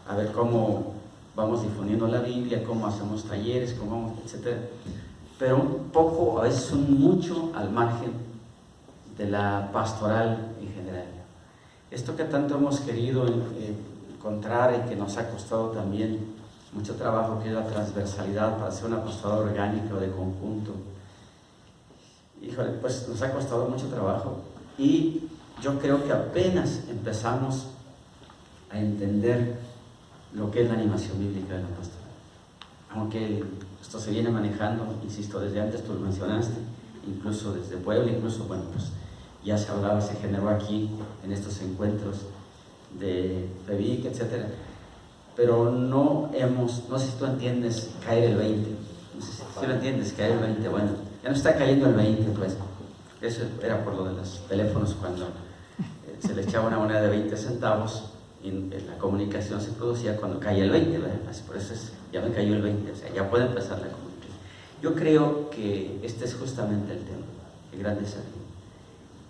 a ver cómo vamos difundiendo la Biblia, cómo hacemos talleres, cómo vamos, etc. Pero un poco, a veces mucho al margen de la pastoral en general. Esto que tanto hemos querido encontrar y que nos ha costado también mucho trabajo, que es la transversalidad para hacer una pastoral orgánica o de conjunto. Híjole, pues nos ha costado mucho trabajo, y yo creo que apenas empezamos a entender lo que es la animación bíblica de la pastoral. Aunque esto se viene manejando, insisto, desde antes tú lo mencionaste, incluso desde Puebla, incluso, bueno, pues ya se hablaba, se generó aquí en estos encuentros de FEBIC, etc. Pero no sé si tú entiendes caer el 20, no sé si lo entiendes, caer el 20, bueno, ya no está cayendo el 20, pues. Eso era por lo de los teléfonos, cuando se le echaba una moneda de 20 centavos y la comunicación se producía cuando caía el 20, ¿verdad? Por eso ya me cayó el 20, o sea, ya puede empezar la comunicación. Yo creo que este es justamente el tema, el gran desafío,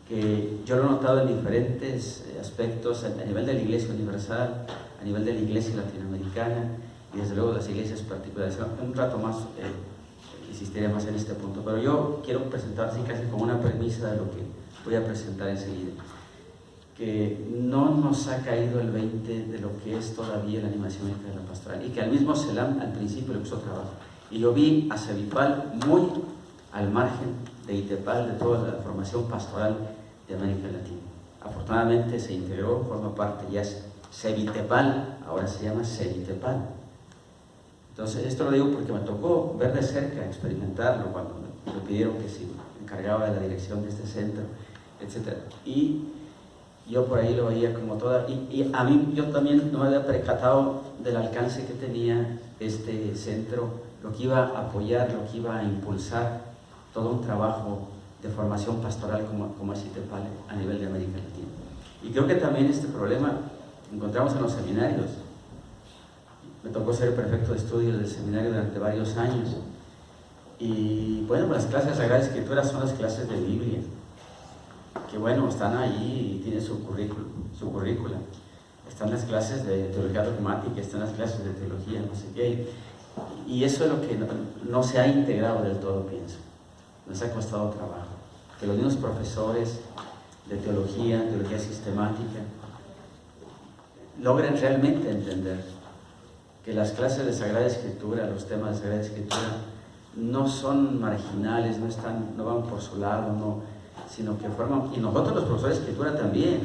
que yo lo he notado en diferentes aspectos, a nivel de la Iglesia Universal, a nivel de la Iglesia Latinoamericana, y desde luego las iglesias particulares. Un rato más insistiría más en este punto, pero yo quiero presentar así casi como una premisa de lo que voy a presentar enseguida, que no nos ha caído el 20 de lo que es todavía la animación bíblica de la pastoral, y que al mismo Selam al principio le puso trabajo, y yo vi a Sevipal muy al margen de Itepal, de toda la formación pastoral de América Latina. Afortunadamente se integró, forma parte, ya es Sevitepal, ahora se llama Sevitepal. Entonces, esto lo digo porque me tocó ver de cerca, experimentarlo, cuando me pidieron que si me encargaba de la dirección de este centro, etc. Y yo por ahí lo veía como toda, y a mí yo también no me había percatado del alcance que tenía este centro, lo que iba a apoyar, lo que iba a impulsar todo un trabajo de formación pastoral como es Itepal a nivel de América Latina. Y creo que también este problema encontramos en los seminarios. Me tocó ser prefecto de estudios del seminario durante varios años, y bueno, las clases de Sagrada Escritura son las clases de Biblia, que bueno, están ahí y tienen su currícula. Están las clases de teología dogmática, están las clases de teología, no sé qué, y eso es lo que no se ha integrado del todo, pienso. Nos ha costado trabajo, que los mismos profesores de teología sistemática, logren realmente entender que las clases de Sagrada Escritura, los temas de Sagrada Escritura, no son marginales, no van por su lado, sino que forman, y nosotros los profesores de Escritura también,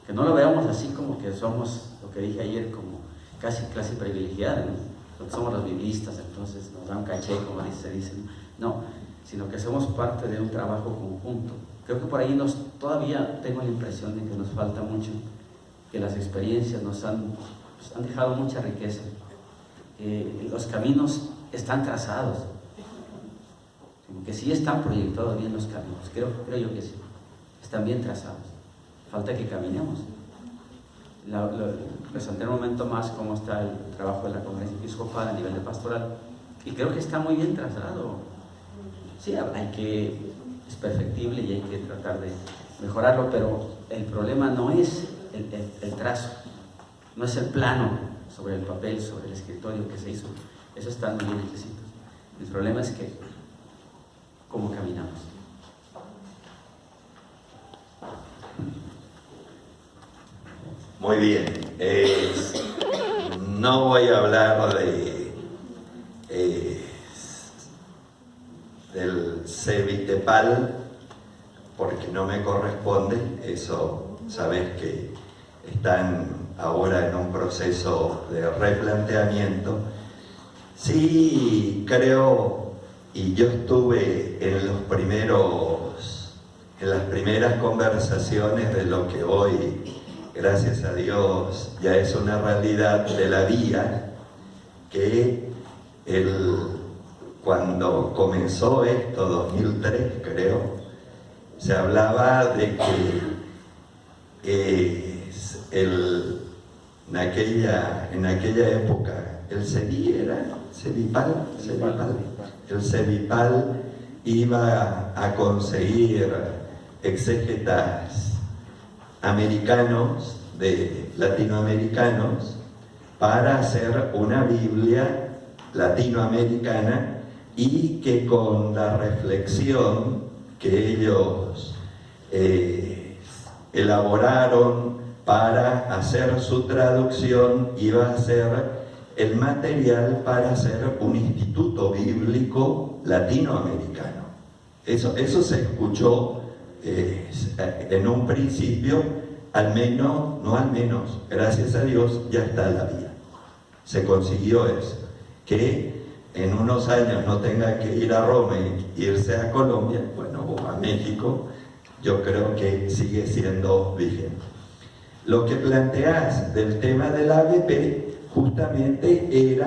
que no lo veamos así como que somos, lo que dije ayer, como casi clase privilegiada, ¿no? Somos los biblistas, entonces nos dan caché, como se dice, no, sino que somos parte de un trabajo conjunto. Creo que por ahí todavía tengo la impresión de que nos falta mucho, que las experiencias nos han dejado mucha riqueza. Los caminos están trazados, como que sí están proyectados bien los caminos, creo yo que sí, están bien trazados, falta que caminemos. Presenté un momento más cómo está el trabajo de la Conferencia Episcopal a nivel de pastoral, y creo que está muy bien trazado. Sí, es perfectible y hay que tratar de mejorarlo, pero el problema no es el trazo, no es el plano sobre el papel, sobre el escritorio que se hizo, eso está muy bien hechecito. El problema es que cómo caminamos. Muy bien, no voy a hablar del Cevitepal porque no me corresponde, eso sabes que están ahora en un proceso de replanteamiento. Sí creo, y yo estuve en las primeras conversaciones de lo que hoy, gracias a Dios, ya es una realidad de la vía, que cuando comenzó esto, 2003 creo, se hablaba de que en aquella época el Cevipal iba a conseguir exégetas latinoamericanos para hacer una Biblia latinoamericana, y que con la reflexión que ellos elaboraron para hacer su traducción iba a ser el material para hacer un instituto bíblico latinoamericano. Eso se escuchó en un principio, gracias a Dios ya está la vía. Se consiguió eso, que en unos años no tenga que ir a Roma e irse a Colombia, o a México, yo creo que sigue siendo vigente. Lo que planteas del tema del ABP justamente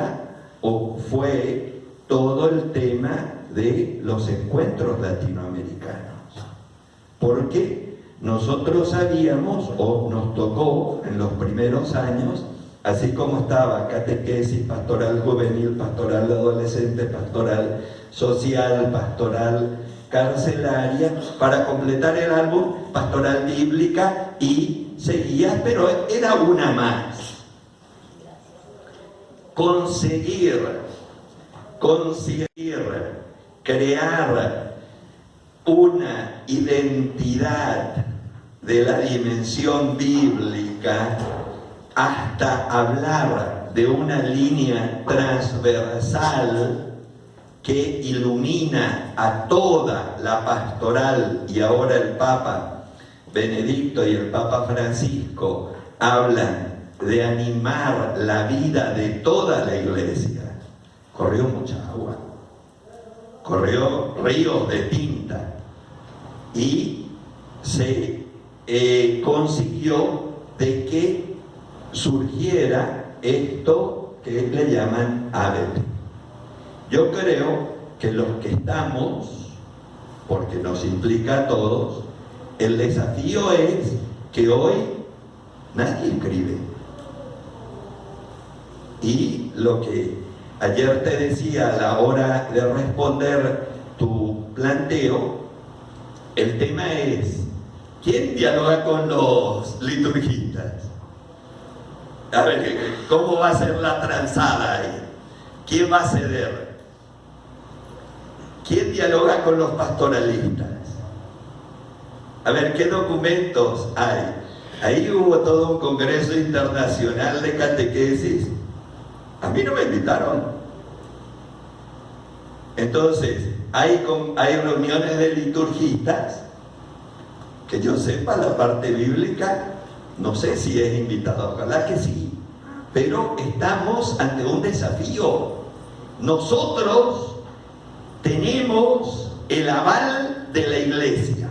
fue todo el tema de los encuentros latinoamericanos, porque nosotros sabíamos, o nos tocó en los primeros años, así como estaba catequesis, pastoral juvenil, pastoral adolescente, pastoral social, pastoral carcelaria, para completar el álbum, pastoral bíblica, y seguía, pero era una más. Conseguir crear una identidad de la dimensión bíblica, hasta hablar de una línea transversal que ilumina a toda la pastoral, y ahora el Papa Benedicto y el Papa Francisco hablan de animar la vida de toda la iglesia. Corrió mucha agua, corrió ríos de tinta, y se consiguió de que surgiera esto que le llaman ABP. Yo creo que los que estamos, porque nos implica a todos, el desafío es que hoy nadie escribe. Y lo que ayer te decía a la hora de responder tu planteo, el tema es: ¿quién dialoga con los liturgistas? A ver, ¿cómo va a ser la transada ahí? ¿Quién va a ceder? ¿Quién dialoga con los pastoralistas? A ver, ¿qué documentos hay? Ahí hubo todo un congreso internacional de catequesis A mí no me invitaron. Entonces, hay reuniones de liturgistas que yo sepa la parte bíblica, no sé si es invitado, ojalá que sí, pero estamos ante un desafío. Nosotros tenemos el aval de la iglesia.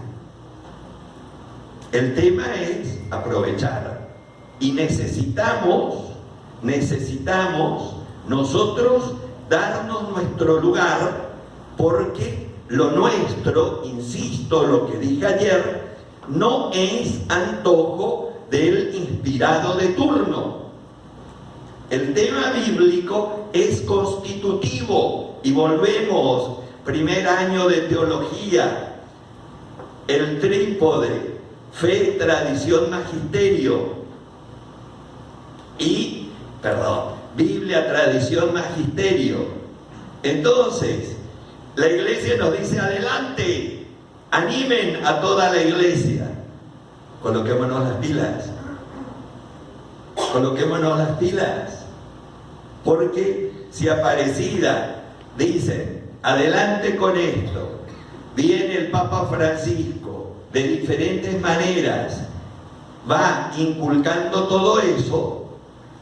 El tema es aprovechar y necesitamos nosotros darnos nuestro lugar, porque lo nuestro, insisto, lo que dije ayer, no es antojo del inspirado de turno. El tema bíblico es constitutivo y volvemos, primer año de teología, el trípode, fe, tradición, magisterio Biblia, tradición, magisterio. Entonces, la iglesia nos dice adelante, animen a toda la iglesia. Coloquémonos las pilas. Porque si Aparecida dicen, adelante con esto, viene el Papa Francisco, de diferentes maneras, va inculcando todo eso,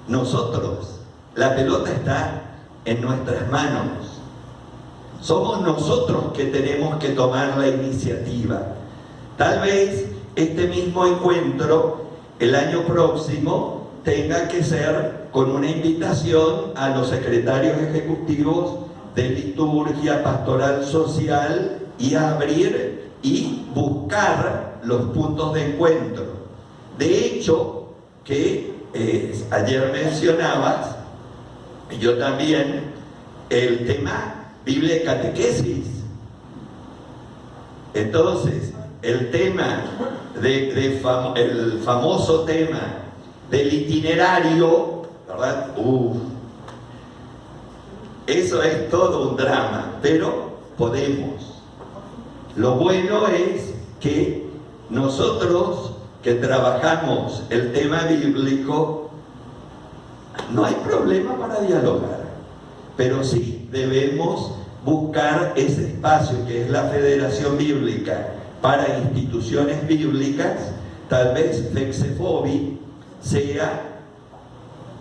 nosotros, la pelota está en nuestras manos. Somos nosotros que tenemos que tomar la iniciativa. Tal vez este mismo encuentro, el año próximo, tenga que ser con una invitación a los secretarios ejecutivos de liturgia, pastoral social, y abrir y buscar los puntos de encuentro. De hecho, que ayer mencionabas, y yo también, el tema Biblia y catequesis. Entonces, el tema el famoso tema del itinerario, ¿verdad? Eso es todo un drama, pero podemos. Lo bueno es que nosotros que trabajamos el tema bíblico, no hay problema para dialogar, pero sí debemos buscar ese espacio que es la Federación Bíblica para instituciones bíblicas. Tal vez Fexefobi sea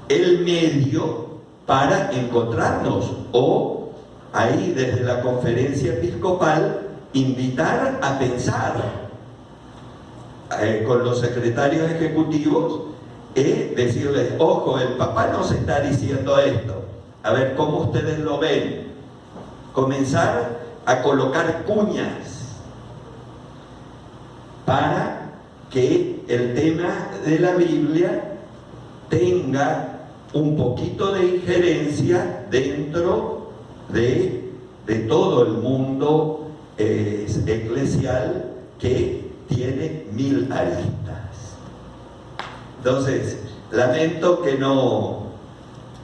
el medio para encontrarnos, o ahí desde la conferencia episcopal invitar a pensar con los secretarios ejecutivos, decirles, ojo, el Papa nos está diciendo esto, a ver cómo ustedes lo ven. Comenzar a colocar cuñas para que el tema de la Biblia tenga un poquito de injerencia dentro de todo el mundo eclesial, que tiene 1000 aristas. Entonces, lamento que no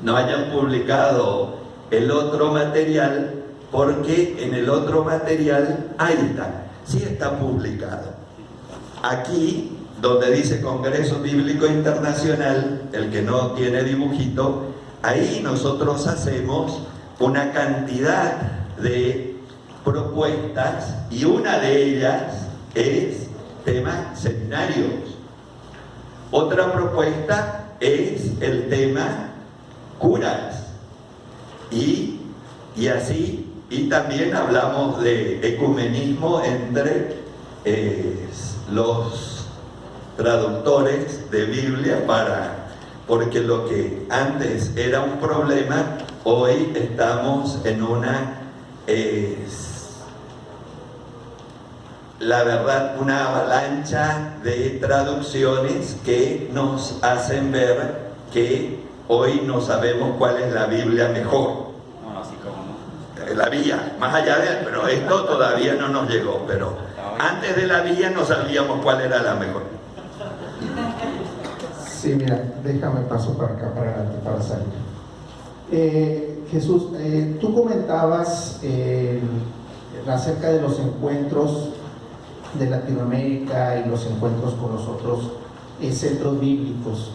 hayan publicado el otro material, porque en el otro material, ahí está, sí está publicado. Aquí, donde dice Congreso Bíblico Internacional, el que no tiene dibujito, ahí nosotros hacemos una cantidad de propuestas, y una de ellas es tema seminarios. Otra propuesta es el tema curas, y así, y también hablamos de ecumenismo entre los traductores de Biblia, porque lo que antes era un problema, hoy estamos en la verdad, una avalancha de traducciones que nos hacen ver que hoy no sabemos cuál es la Biblia mejor. Bueno, así como no. La vía, más allá pero esto todavía no nos llegó, pero antes de la vía no sabíamos cuál era la mejor. Sí, mira, déjame paso para acá, para adelante, para salir. Jesús, tú comentabas acerca de los encuentros de Latinoamérica y los encuentros con los otros centros bíblicos.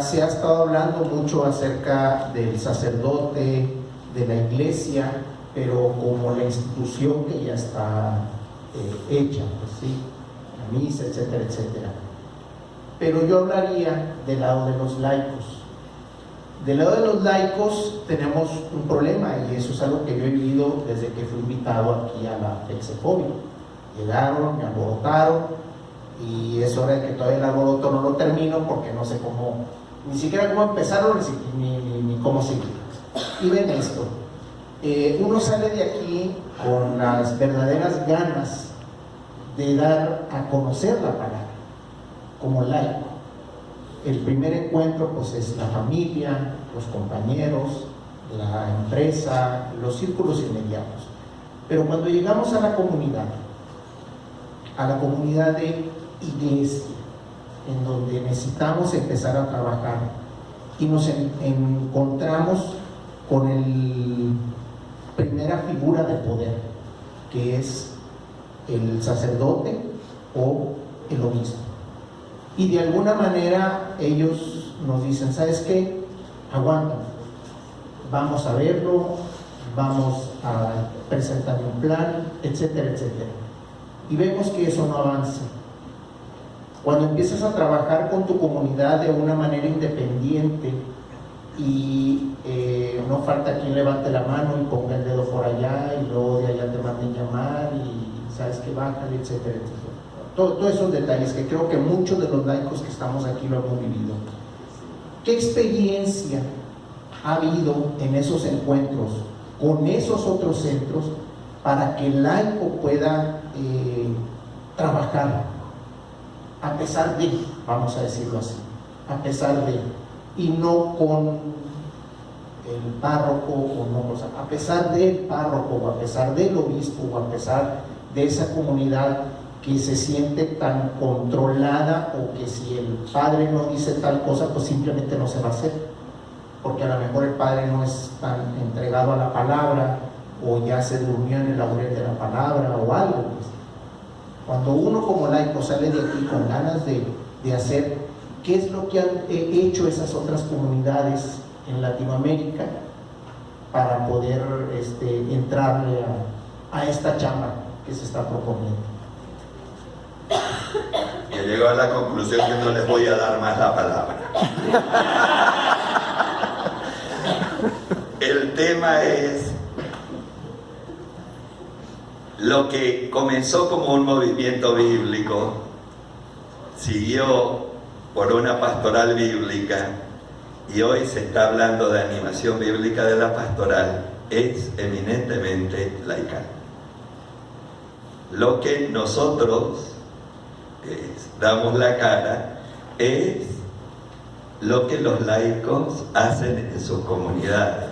Se ha estado hablando mucho acerca del sacerdote, de la iglesia, pero como la institución que ya está hecha, pues sí, la misa, etcétera, etcétera. Pero yo hablaría del lado de los laicos. Del lado de los laicos tenemos un problema, y eso es algo que yo he vivido desde que fui invitado aquí a la Exefobia. Llegaron, me alborotaron, y es hora de que todavía el alboroto no lo termino porque no sé cómo, ni siquiera cómo empezaron ni cómo seguir. Y ven esto, uno sale de aquí con las verdaderas ganas de dar a conocer la palabra como laico. El primer encuentro pues es la familia, los compañeros, la empresa, los círculos inmediatos. Pero cuando llegamos a la comunidad de iglesia, en donde necesitamos empezar a trabajar, y nos encontramos con el primera figura de poder, que es el sacerdote o el obispo. Y de alguna manera ellos nos dicen, ¿sabes qué? Aguanta, vamos a verlo, vamos a presentar un plan, etcétera, etcétera. Y vemos que eso no avanza. Cuando empiezas a trabajar con tu comunidad de una manera independiente y no falta quien levante la mano y ponga el dedo por allá y luego de allá te manden llamar y sabes que bájale, etcétera, etcétera. Todos esos detalles que creo que muchos de los laicos que estamos aquí lo hemos vivido. ¿Qué experiencia ha habido en esos encuentros con esos otros centros para que el laico pueda trabajar a pesar de, vamos a decirlo así, a pesar de, y no con el párroco o no, o sea, a pesar del párroco o a pesar del obispo o a pesar de esa comunidad que se siente tan controlada, o que si el padre no dice tal cosa pues simplemente no se va a hacer, porque a lo mejor el padre no es tan entregado a la palabra, o ya se durmió en el laurel de la palabra o algo. Pues. Cuando uno como laico sale de aquí con ganas de hacer, ¿qué es lo que han hecho esas otras comunidades en Latinoamérica para poder entrarle a esta chamba que se está proponiendo? Yo llego a la conclusión que no les voy a dar más la palabra. El tema es lo que comenzó como un movimiento bíblico, siguió por una pastoral bíblica, y hoy se está hablando de animación bíblica de la pastoral, es eminentemente laical. Lo que nosotros damos la cara es lo que los laicos hacen en sus comunidades.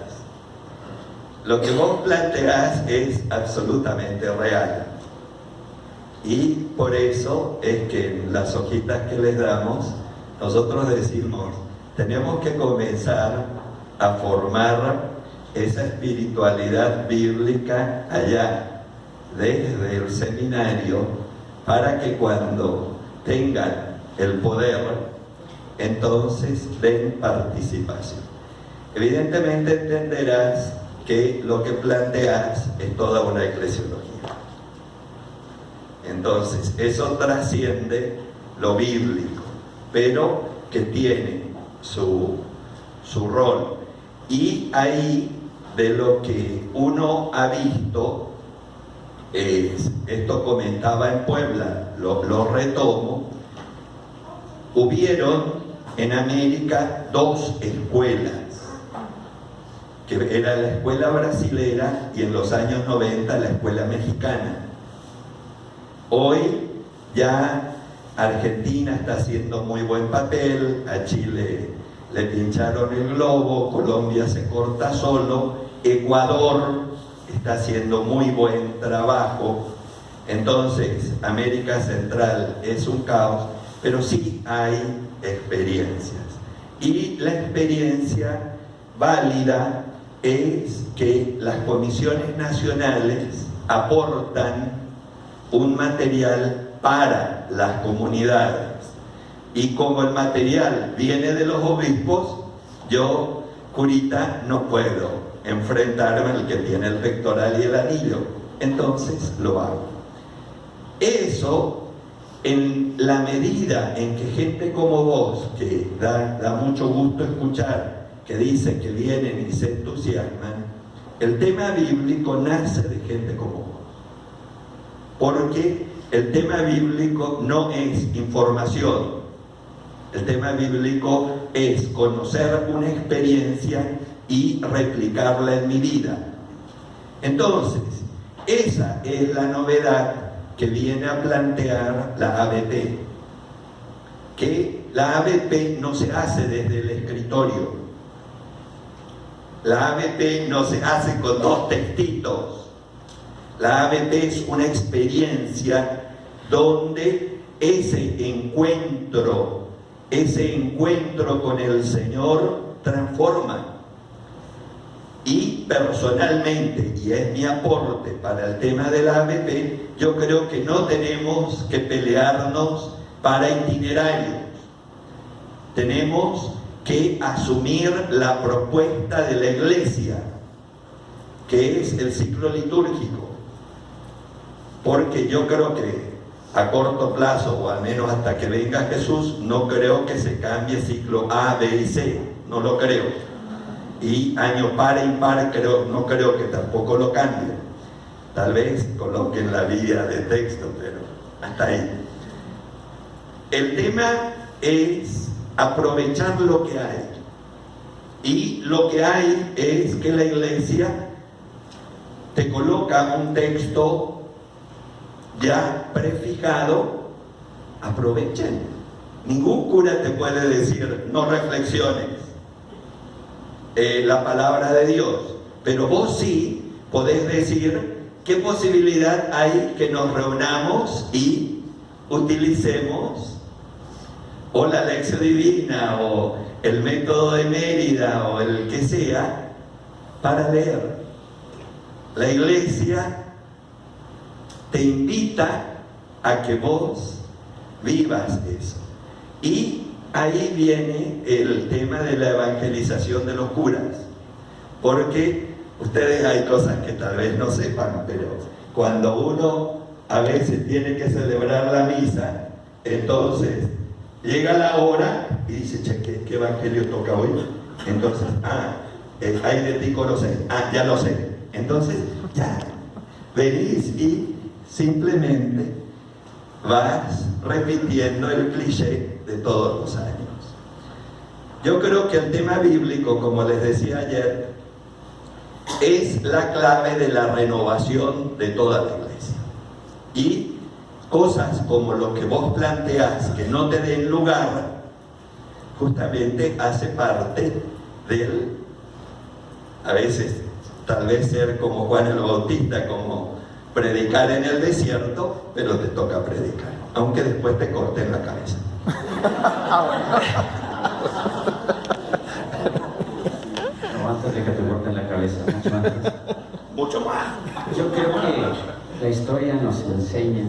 Lo que vos planteás es absolutamente real, y por eso es que en las hojitas que les damos nosotros decimos, tenemos que comenzar a formar esa espiritualidad bíblica allá, desde el seminario, para que cuando tengan el poder, entonces den participación. Evidentemente entenderás que lo que planteas es toda una eclesiología. Entonces, eso trasciende lo bíblico, pero que tiene su rol. Y ahí, de lo que uno ha visto, esto comentaba en Puebla, lo retomo, hubieron en América dos escuelas, que era la escuela brasilera y en los años 90 la escuela mexicana. Hoy ya Argentina está haciendo muy buen papel, a Chile le pincharon el globo, Colombia se corta solo, Ecuador está haciendo muy buen trabajo. Entonces, América Central es un caos, pero sí hay experiencias. Y la experiencia válida es que las comisiones nacionales aportan un material para las comunidades, y como el material viene de los obispos, yo, curita, no puedo enfrentarme al que tiene el pectoral y el anillo, entonces lo hago. Eso, en la medida en que gente como vos, que da mucho gusto escuchar, que dicen que vienen y se entusiasman, el tema bíblico nace de gente como vos. Porque el tema bíblico no es información. El tema bíblico es conocer una experiencia y replicarla en mi vida. Entonces, esa es la novedad que viene a plantear la ABP. Que la ABP no se hace desde el escritorio. La ABP no se hace con 2 textitos. La ABP es una experiencia donde ese encuentro con el Señor transforma. Y personalmente, y es mi aporte para el tema de la ABP, yo creo que no tenemos que pelearnos para itinerarios. Tenemos que asumir la propuesta de la Iglesia, que es el ciclo litúrgico. Porque yo creo que a corto plazo, o al menos hasta que venga Jesús, no creo que se cambie ciclo A, B y C, no lo creo. Y año par e impar no creo que tampoco lo cambien. Tal vez coloquen la vía de texto, pero hasta ahí. El tema es aprovechar lo que hay. Y lo que hay es que la Iglesia te coloca un texto ya prefijado. Aprovechen. Ningún cura te puede decir no reflexiones la palabra de Dios, pero vos sí podés decir qué posibilidad hay que nos reunamos y utilicemos o la lección divina o el método de Mérida o el que sea para leer. La Iglesia te invita a que vos vivas eso. Y ahí viene el tema de la evangelización de los curas, porque ustedes hay cosas que tal vez no sepan, pero cuando uno a veces tiene que celebrar la misa, entonces llega la hora y dice, che, ¿qué evangelio toca hoy? Entonces, hay de ti coro 6, ya lo sé. Entonces, ya, venís y simplemente vas repitiendo el cliché de todos los años. Yo creo que el tema bíblico, como les decía ayer, es la clave de la renovación de toda la Iglesia. Y cosas como lo que vos planteás, que no te den lugar, justamente hace parte del, a veces, tal vez ser como Juan el Bautista, como predicar en el desierto, pero te toca predicar, aunque después te corten la cabeza. No, antes de que te corten la cabeza, mucho antes. Mucho más. Yo creo que la historia nos enseña,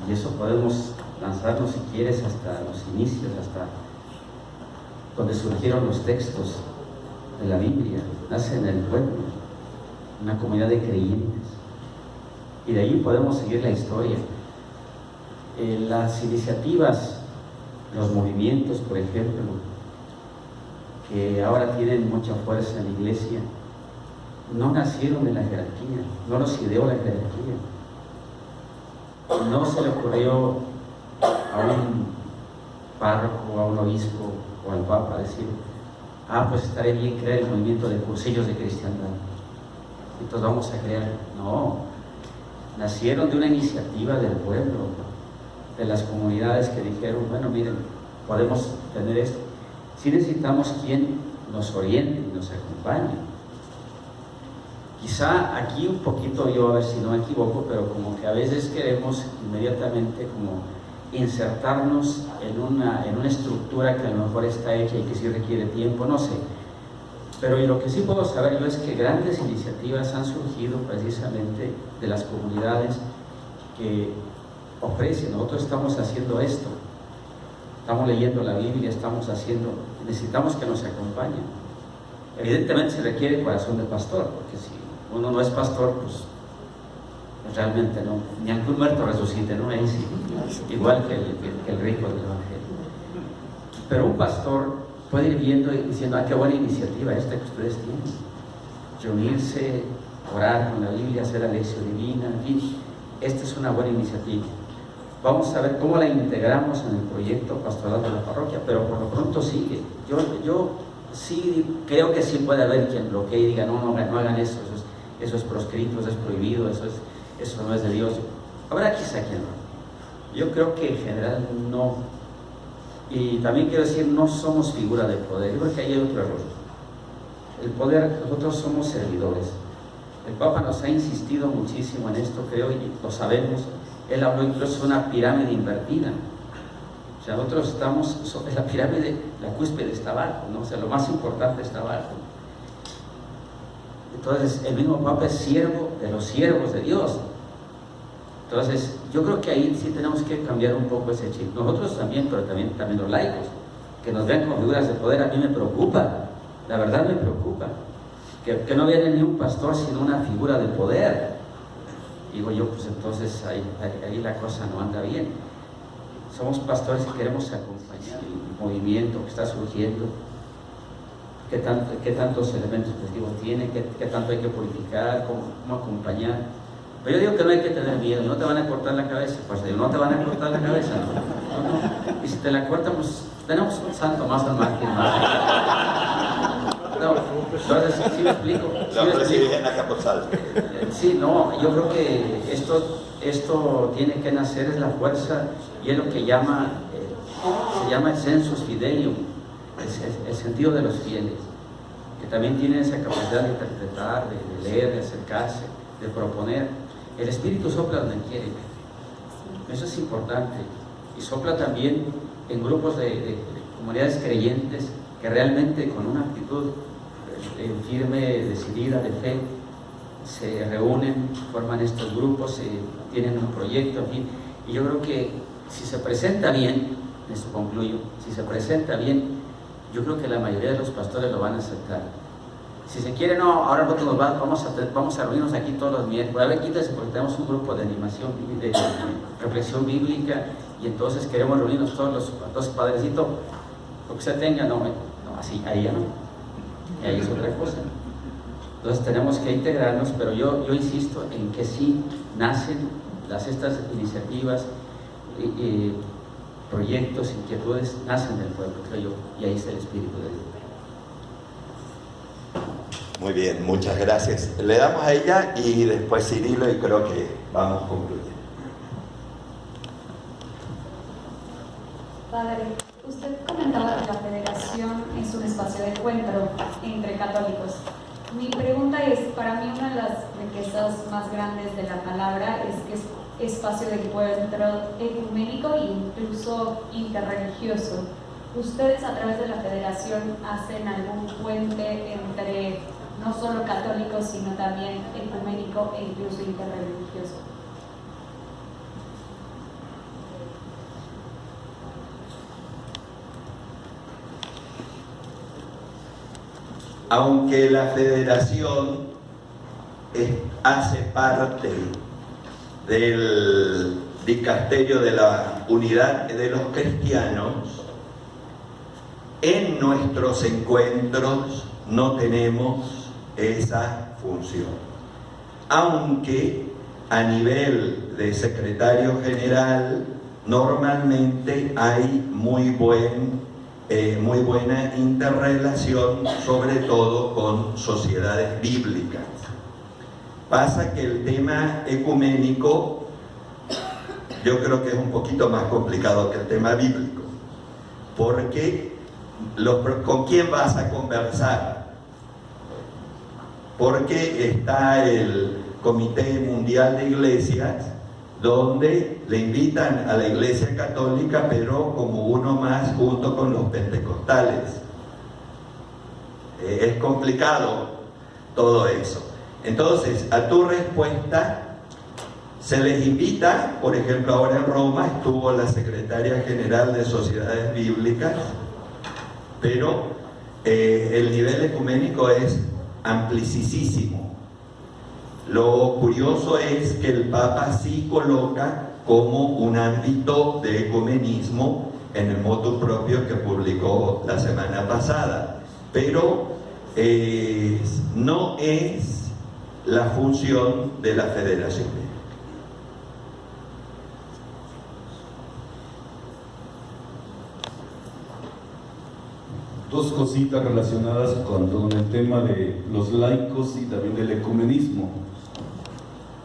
y eso podemos lanzarnos si quieres hasta los inicios, hasta donde surgieron los textos de la Biblia. Nace en el pueblo, una comunidad de creyentes, y de ahí podemos seguir la historia. Las iniciativas, los movimientos, por ejemplo, que ahora tienen mucha fuerza en la Iglesia, no nacieron de la jerarquía, no los ideó la jerarquía. No se le ocurrió a un párroco, a un obispo o al papa decir, pues estaré bien crear el movimiento de cursillos de cristiandad, entonces vamos a crear. No, nacieron de una iniciativa del pueblo, de las comunidades que dijeron, bueno, miren, podemos tener esto. Sí necesitamos quien nos oriente y nos acompañe. Quizá aquí un poquito, yo a ver si no me equivoco, pero como que a veces queremos inmediatamente como insertarnos en una estructura que a lo mejor está hecha y que sí requiere tiempo, no sé. Pero y lo que sí puedo saber yo es que grandes iniciativas han surgido precisamente de las comunidades que ofrecen. Nosotros estamos haciendo esto. estamos leyendo la Biblia, necesitamos que nos acompañen. Evidentemente se requiere corazón de pastor, porque si uno no es pastor, pues realmente no, ni algún muerto resucite, ¿no? Ahí sí, igual que el rico del Evangelio. Pero un pastor puede ir viendo y diciendo, qué buena iniciativa esta que ustedes tienen, reunirse, orar con la Biblia, hacer la lección divina, en fin, esta es una buena iniciativa. Vamos a ver cómo la integramos en el proyecto pastoral de la parroquia, pero por lo pronto sigue. Yo sí creo que sí puede haber quien bloquee y diga, no hagan eso es proscrito, eso es prohibido, eso no es de Dios. Habrá quizá quien no. Yo creo que en general no. Y también quiero decir, no somos figura de poder. Yo creo que ahí hay otro error. El poder, nosotros somos servidores. El Papa nos ha insistido muchísimo en esto, creo, y lo sabemos. Él habló incluso de una pirámide invertida. O sea, nosotros estamos sobre la pirámide, la cúspide está abajo, ¿no? O sea, lo más importante está abajo. Entonces, el mismo Papa es siervo de los siervos de Dios. Entonces, yo creo que ahí sí tenemos que cambiar un poco ese chip. Nosotros también, pero también los laicos, que nos vean como figuras de poder, a mí me preocupa. La verdad me preocupa. Que no viene ni un pastor, sino una figura de poder. Digo yo, pues entonces ahí la cosa no anda bien. Somos pastores que queremos acompañar el movimiento que está surgiendo. ¿Qué tantos elementos positivos tiene? ¿Qué tanto hay que purificar? ¿Cómo acompañar? Pero yo digo que no hay que tener miedo. No te van a cortar la cabeza. Pues no te van a cortar la cabeza. No. Y si te la cortan, pues tenemos un santo más al margen. No, entonces, ¿sí me explico? Lo recibí en la Capozal. Sí, no, yo creo que esto tiene que nacer, es la fuerza, y es lo que se llama el sensus fidelium, el sentido de los fieles, que también tienen esa capacidad de interpretar, de leer, de acercarse, de proponer. El Espíritu sopla donde quiere, eso es importante, y sopla también en grupos de comunidades creyentes que realmente con una actitud firme, decidida, de fe, se reúnen, forman estos grupos, tienen un proyecto, en fin. Y yo creo que si se presenta bien, esto concluyo, si se presenta bien, yo creo que la mayoría de los pastores lo van a aceptar. Si se quiere, no, ahora nosotros vamos a reunirnos aquí todos los miércoles. A ver, quítese, porque tenemos un grupo de animación, de reflexión bíblica, y entonces queremos reunirnos todos los padrecitos, lo que usted tenga, no, así, ahí ya no. Y ahí es otra cosa. Entonces tenemos que integrarnos, pero yo insisto en que sí nacen estas iniciativas, proyectos, inquietudes, nacen del pueblo, creo yo, y ahí está el Espíritu de Dios. Muy bien, muchas gracias. Le damos a ella y después Cirilo, y creo que vamos concluyendo. Padre, usted comentaba que la federación es un espacio de encuentro entre católicos. Mi pregunta es, para mí una de las riquezas más grandes de la palabra es que es espacio de encuentro ecuménico e incluso interreligioso. ¿Ustedes a través de la federación hacen algún puente entre no solo católicos, sino también ecuménico e incluso interreligioso? Aunque la federación hace parte del dicasterio de la unidad de los cristianos, en nuestros encuentros no tenemos esa función. Aunque a nivel de secretario general normalmente hay muy buena interrelación, sobre todo con sociedades bíblicas. Pasa que el tema ecuménico yo creo que es un poquito más complicado que el tema bíblico, porque ¿con quién vas a conversar? Porque está el Comité Mundial de Iglesias, donde le invitan a la Iglesia Católica, pero como uno más junto con los pentecostales. Es complicado todo eso. Entonces, a tu respuesta, Se les invita, por ejemplo, ahora en Roma estuvo la secretaria general de Sociedades Bíblicas, pero el nivel ecuménico es amplicisísimo. Lo curioso es que el Papa sí coloca como un ámbito de ecumenismo en el motu propio que publicó la semana pasada, pero no es la función de la Federación Bíblica. Dos cositas relacionadas con el tema de los laicos y también del ecumenismo.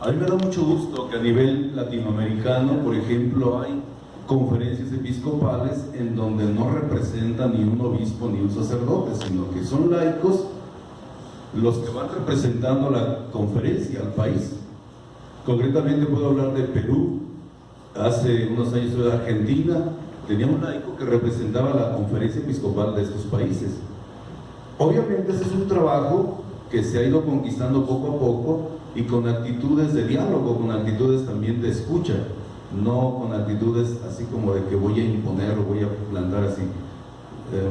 A mí me da mucho gusto que a nivel latinoamericano, por ejemplo, hay conferencias episcopales en donde no representan ni un obispo ni un sacerdote, sino que son laicos los que van representando la conferencia al país. Concretamente puedo hablar de Perú. Hace unos años estuve en Argentina, tenía un laico que representaba la conferencia episcopal de estos países. Obviamente ese es un trabajo que se ha ido conquistando poco a poco y con actitudes de diálogo, con actitudes también de escucha, no con actitudes así como de que voy a imponer o voy a plantar así.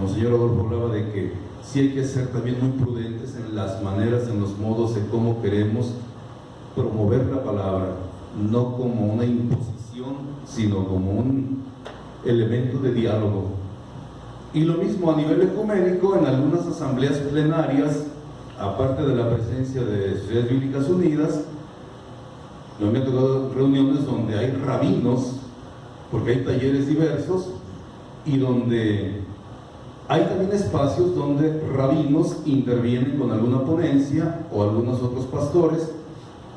Monseñor Adolfo hablaba de que sí hay que ser también muy prudentes en las maneras, en los modos, en cómo queremos promover la palabra, no como una imposición, sino como un elemento de diálogo. Y lo mismo a nivel ecuménico, en algunas asambleas plenarias, aparte de la presencia de Sociedades Bíblicas Unidas, me han tocado reuniones donde hay rabinos, porque hay talleres diversos, y donde hay también espacios donde rabinos intervienen con alguna ponencia o algunos otros pastores,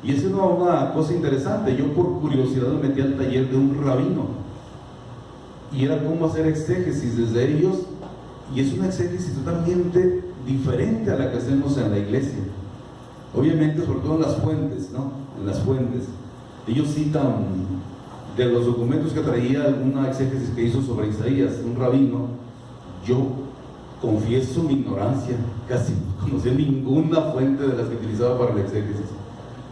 y es una cosa interesante. Yo por curiosidad me metí al taller de un rabino, y era cómo hacer exégesis desde ellos, y es una exégesis totalmente diferente a la que hacemos en la iglesia. Obviamente, sobre todo en las fuentes, ¿no? En las fuentes. Ellos citan de los documentos que traía alguna exégesis que hizo sobre Isaías, un rabino. Yo confieso mi ignorancia, casi no conocía ninguna fuente de las que utilizaba para la exégesis.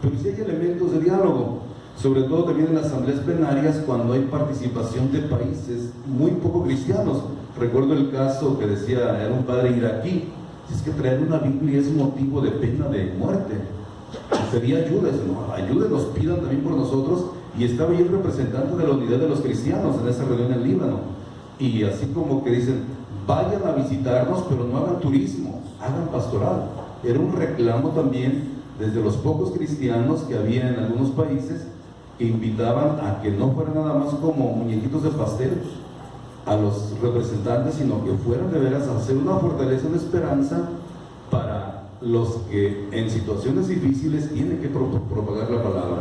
Pero sí hay elementos de diálogo, sobre todo también en las asambleas plenarias, cuando hay participación de países muy poco cristianos. Recuerdo el caso que decía, era un padre iraquí, es que traer una Biblia es motivo de pena de muerte. Pedía ayuda, no, ayúdenos, pidan también por nosotros. Y estaba ahí el representante de la unidad de los cristianos en esa reunión en Líbano. Y así como que dicen, vayan a visitarnos, pero no hagan turismo, hagan pastoral. Era un reclamo también desde los pocos cristianos que había en algunos países, que invitaban a que no fueran nada más como muñequitos de pastel a los representantes, sino que fueran de veras a hacer una fortaleza, una esperanza para los que en situaciones difíciles tienen que propagar la palabra.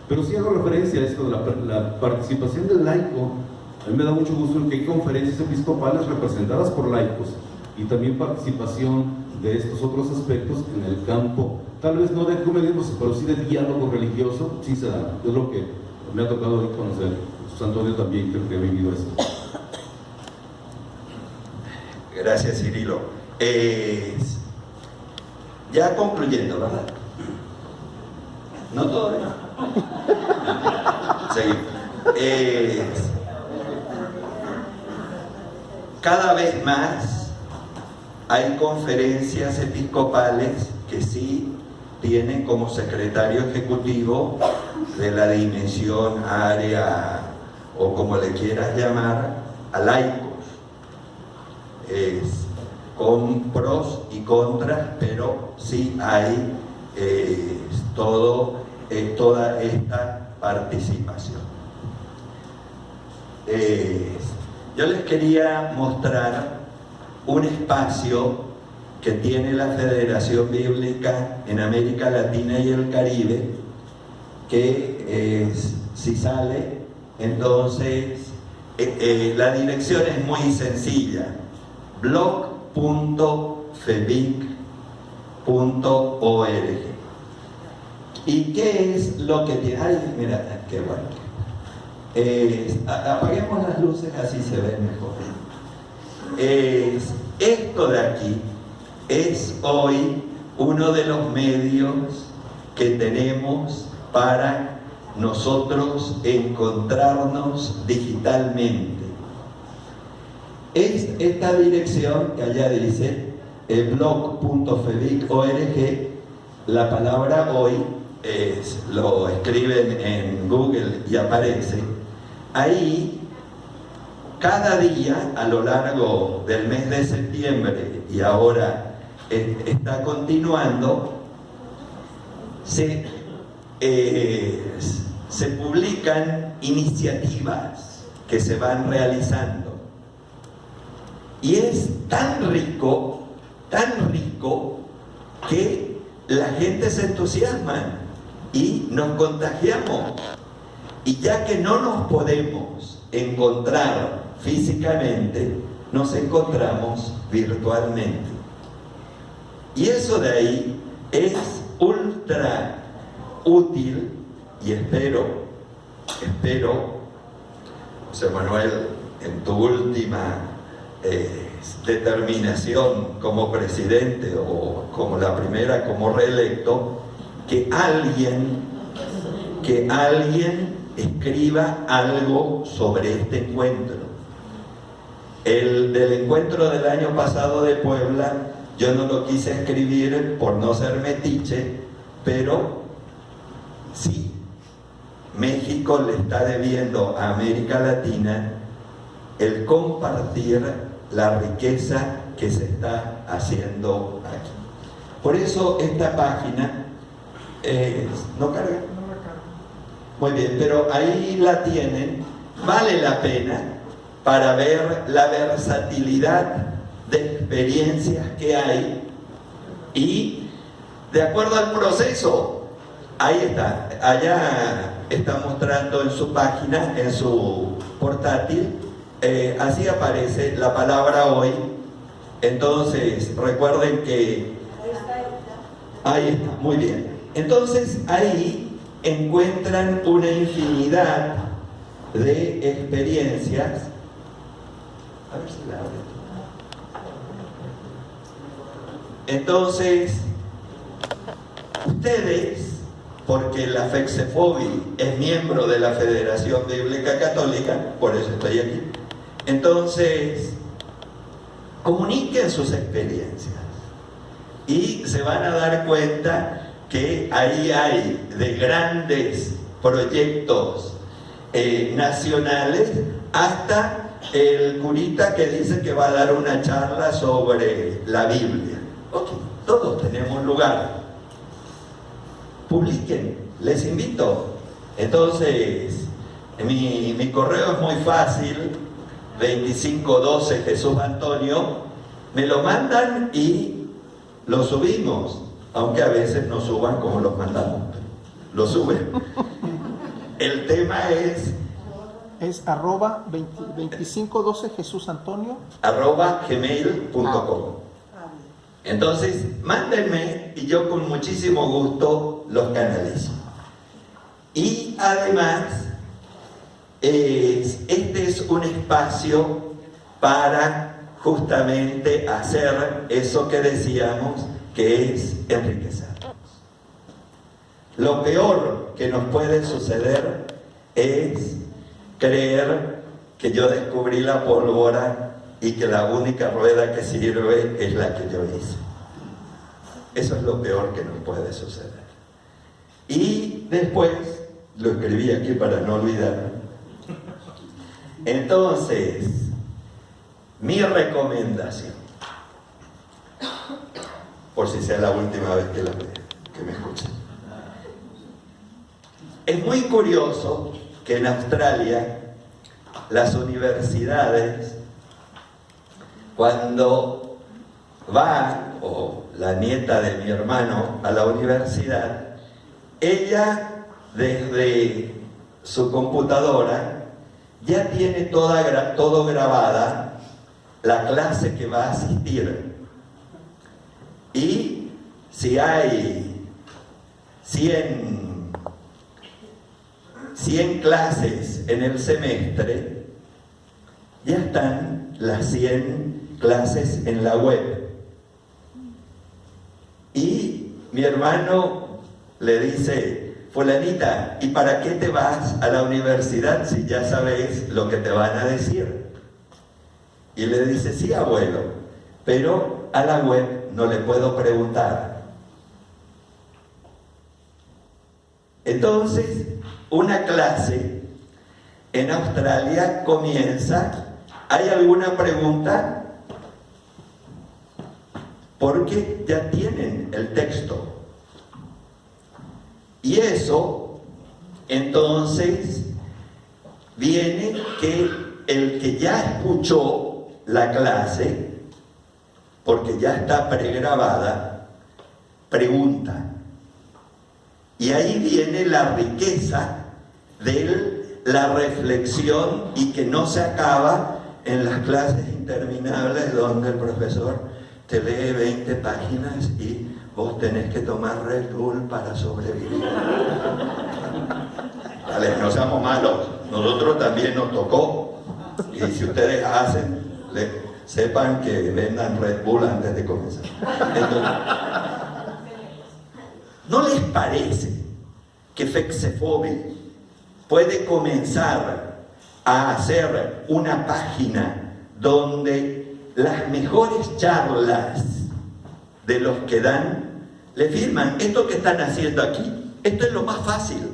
Pero sí hago referencia a esto de la participación del laico. A mí me da mucho gusto que hay conferencias episcopales representadas por laicos y también participación de estos otros aspectos en el campo, tal vez no de ecumenismo, pero sí de diálogo religioso. Sí se da, es lo que me ha tocado hoy conocer. San Antonio también creo que ha vivido esto. Gracias, Cirilo. Ya concluyendo, ¿verdad? No todavía. Seguimos. Cada vez más hay conferencias episcopales que sí tienen como secretario ejecutivo de la dimensión, área o como le quieras llamar, a laicos. Con pros y contras, pero sí hay toda esta participación. Yo les quería mostrar un espacio que tiene la Federación Bíblica en América Latina y el Caribe, que si sale, entonces la dirección es muy sencilla: blog.febic.org. ¿Y qué es lo que tiene? Ay, mira, qué bueno. Apaguemos las luces, así se ve mejor. Esto de aquí es hoy uno de los medios que tenemos para nosotros encontrarnos digitalmente. Es esta dirección que allá dice blog.febic.org. La palabra hoy lo escriben en Google y aparece. Ahí, cada día a lo largo del mes de septiembre, y ahora está continuando, se publican iniciativas que se van realizando. Y es tan rico que la gente se entusiasma y nos contagiamos. Y ya que no nos podemos encontrar físicamente, nos encontramos virtualmente. Y eso de ahí es ultra útil, y espero, José Manuel, en tu última determinación como presidente o como la primera como reelecto, que alguien escriba algo sobre este encuentro. El del encuentro del año pasado de Puebla, yo no lo quise escribir por no ser metiche, pero sí, México le está debiendo a América Latina el compartir la riqueza que se está haciendo aquí. Por eso esta página ¿no carga? Muy bien, pero ahí la tienen. Vale la pena para ver la versatilidad de experiencias que hay y de acuerdo al proceso. Ahí está, allá está mostrando en su página, en su portátil, así aparece la palabra hoy. Entonces recuerden que ahí está, muy bien. Entonces ahí encuentran una infinidad de experiencias. A ver si la abre. Entonces, ustedes, porque la FEXEFOBI es miembro de la Federación Bíblica Católica, por eso estoy aquí, entonces, comuniquen sus experiencias y se van a dar cuenta que ahí hay de grandes proyectos nacionales hasta el curita que dice que va a dar una charla sobre la Biblia. Ok, todos tenemos lugar. Publiquen, les invito. Entonces, mi correo es muy fácil, 2512 Jesús Antonio, me lo mandan y lo subimos. Aunque a veces no suban como los mandamos, lo suben. El tema es arroba 2512 Jesús Antonio @gmail.com. Entonces, mándenme y yo con muchísimo gusto los canalizo. Y además, este es un espacio para justamente hacer eso que decíamos, que es enriquecernos. Lo peor que nos puede suceder es creer que yo descubrí la pólvora y que la única rueda que sirve es la que yo hice. Eso es lo peor que nos puede suceder. Y después, lo escribí aquí para no olvidar. Entonces, mi recomendación, por si sea la última vez que me escuchen. Es muy curioso que en Australia las universidades, cuando va, o la nieta de mi hermano, a la universidad, ella desde su computadora ya tiene todo grabada la clase que va a asistir. Y si hay 100 clases en el semestre, ya están las 100 clases en la web. Y mi hermano le dice, fulanita, ¿y para qué te vas a la universidad si ya sabes lo que te van a decir? Y le dice, sí, abuelo, pero a la web no le puedo preguntar. Entonces, una clase en Australia comienza. ¿Hay alguna pregunta? Porque ya tienen el texto. Y eso, entonces, viene que el que ya escuchó la clase, porque ya está pregrabada, pregunta. Y ahí viene la riqueza de la reflexión y que no se acaba en las clases interminables donde el profesor te lee 20 páginas y vos tenés que tomar Red Bull para sobrevivir. Vale, no seamos malos, nosotros también nos tocó. Y si ustedes hacen, sepan que vendan Red Bull antes de comenzar. Entonces, ¿no les parece que Fexefobe puede comenzar a hacer una página donde las mejores charlas de los que dan le firman? Esto que están haciendo aquí, esto es lo más fácil.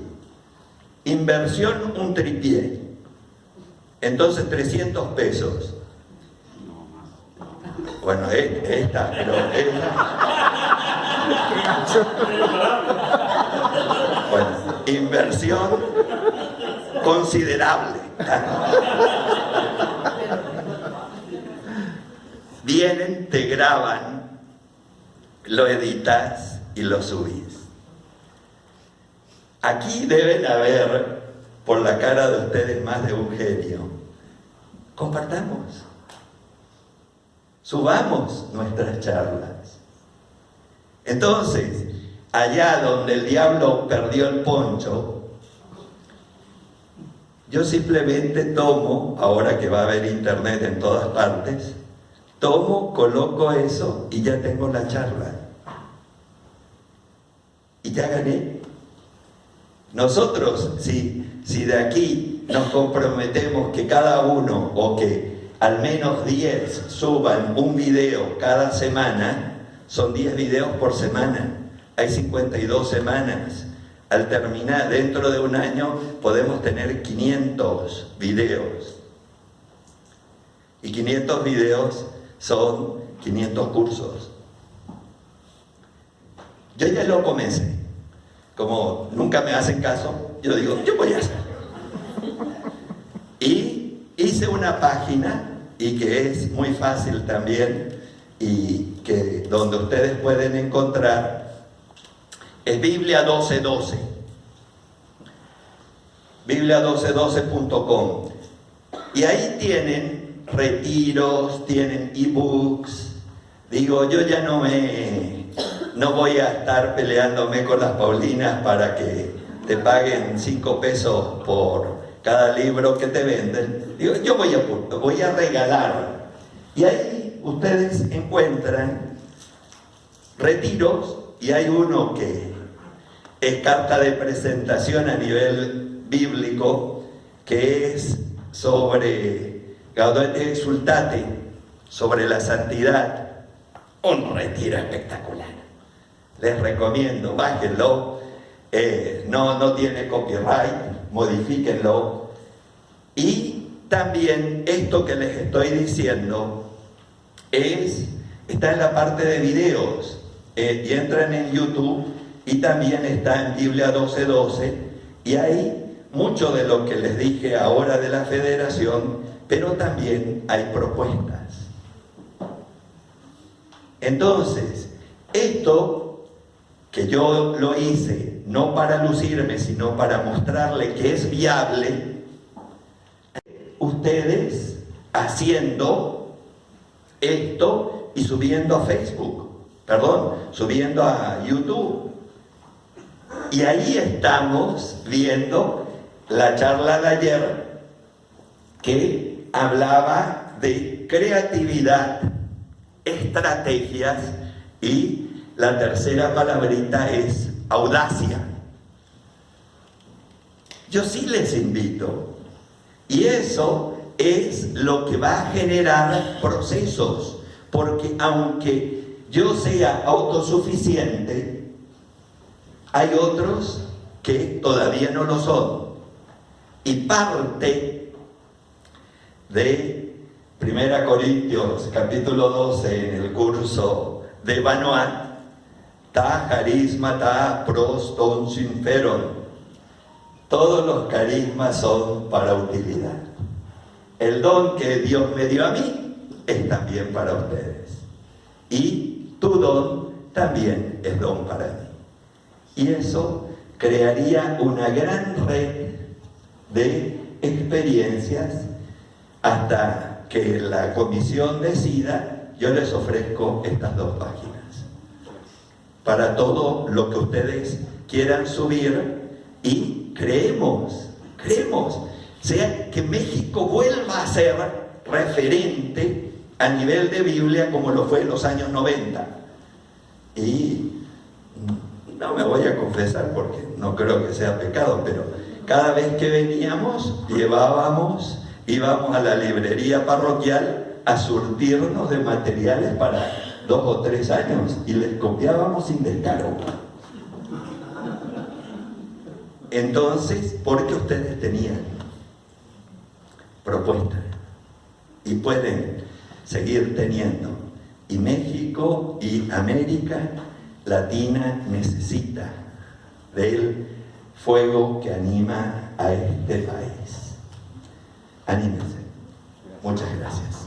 Inversión, un tripié. Entonces 300 pesos. Bueno, esta, pero bueno, inversión considerable. Vienen, te graban, lo editas y lo subís. Aquí deben haber, por la cara de ustedes, más de un genio. Compartamos. Subamos nuestras charlas. Entonces, allá donde el diablo perdió el poncho, yo simplemente tomo, ahora que va a haber internet en todas partes, tomo, coloco eso y ya tengo la charla. Y ya gané. Nosotros, si de aquí nos comprometemos que cada uno o que al menos 10 suban un video cada semana, son 10 videos por semana, hay 52 semanas. Al terminar, dentro de un año, podemos tener 500 videos. Y 500 videos son 500 cursos. Yo ya lo comencé. Como nunca me hacen caso, yo digo, yo voy a hacer. Y hice una página, y que es muy fácil también, y que donde ustedes pueden encontrar, es Biblia 1212. Biblia1212.com. Y ahí tienen retiros, tienen ebooks. Digo, yo ya no voy a estar peleándome con las Paulinas para que te paguen 5 pesos por cada libro que te venden. Digo, yo voy a regalar. Y ahí ustedes encuentran retiros, y hay uno que es carta de presentación a nivel bíblico, que es sobre Gaudete Exultate, sobre la santidad. Un retiro espectacular. Les recomiendo, bájenlo. No tiene copyright, modifíquenlo. Y también esto que les estoy diciendo está en la parte de videos. Y entran en YouTube, y también está en Biblia 1212, y hay mucho de lo que les dije ahora de la federación, pero también hay propuestas. Entonces, esto que yo lo hice no para lucirme, sino para mostrarle que es viable, ustedes haciendo esto y subiendo a Facebook, subiendo a YouTube. Y ahí estamos viendo la charla de ayer que hablaba de creatividad, estrategias, y la tercera palabrita es audacia. yo sí les invito. Y eso es lo que va a generar procesos, porque aunque yo sea autosuficiente, hay otros que todavía no lo son. Y parte de 1 Corintios capítulo 12 en el curso de Banoat, ta carisma, ta pros ton sinferon. Todos los carismas son para utilidad. El don que Dios me dio a mí es también para ustedes. Y tu don también es don para mí. Y eso crearía una gran red de experiencias hasta que la comisión decida. Yo les ofrezco estas 2 páginas para todo lo que ustedes quieran subir, y creemos, sea que México vuelva a ser referente a nivel de Biblia como lo fue en los años 90. Y no me voy a confesar porque no creo que sea pecado, pero cada vez que veníamos, íbamos a la librería parroquial a surtirnos de materiales para 2 o 3 años y les copiábamos sin descargo. Entonces, porque ustedes tenían propuestas y pueden seguir teniendo, y México y América Latina necesita del fuego que anima a este país. Anímense. Muchas gracias.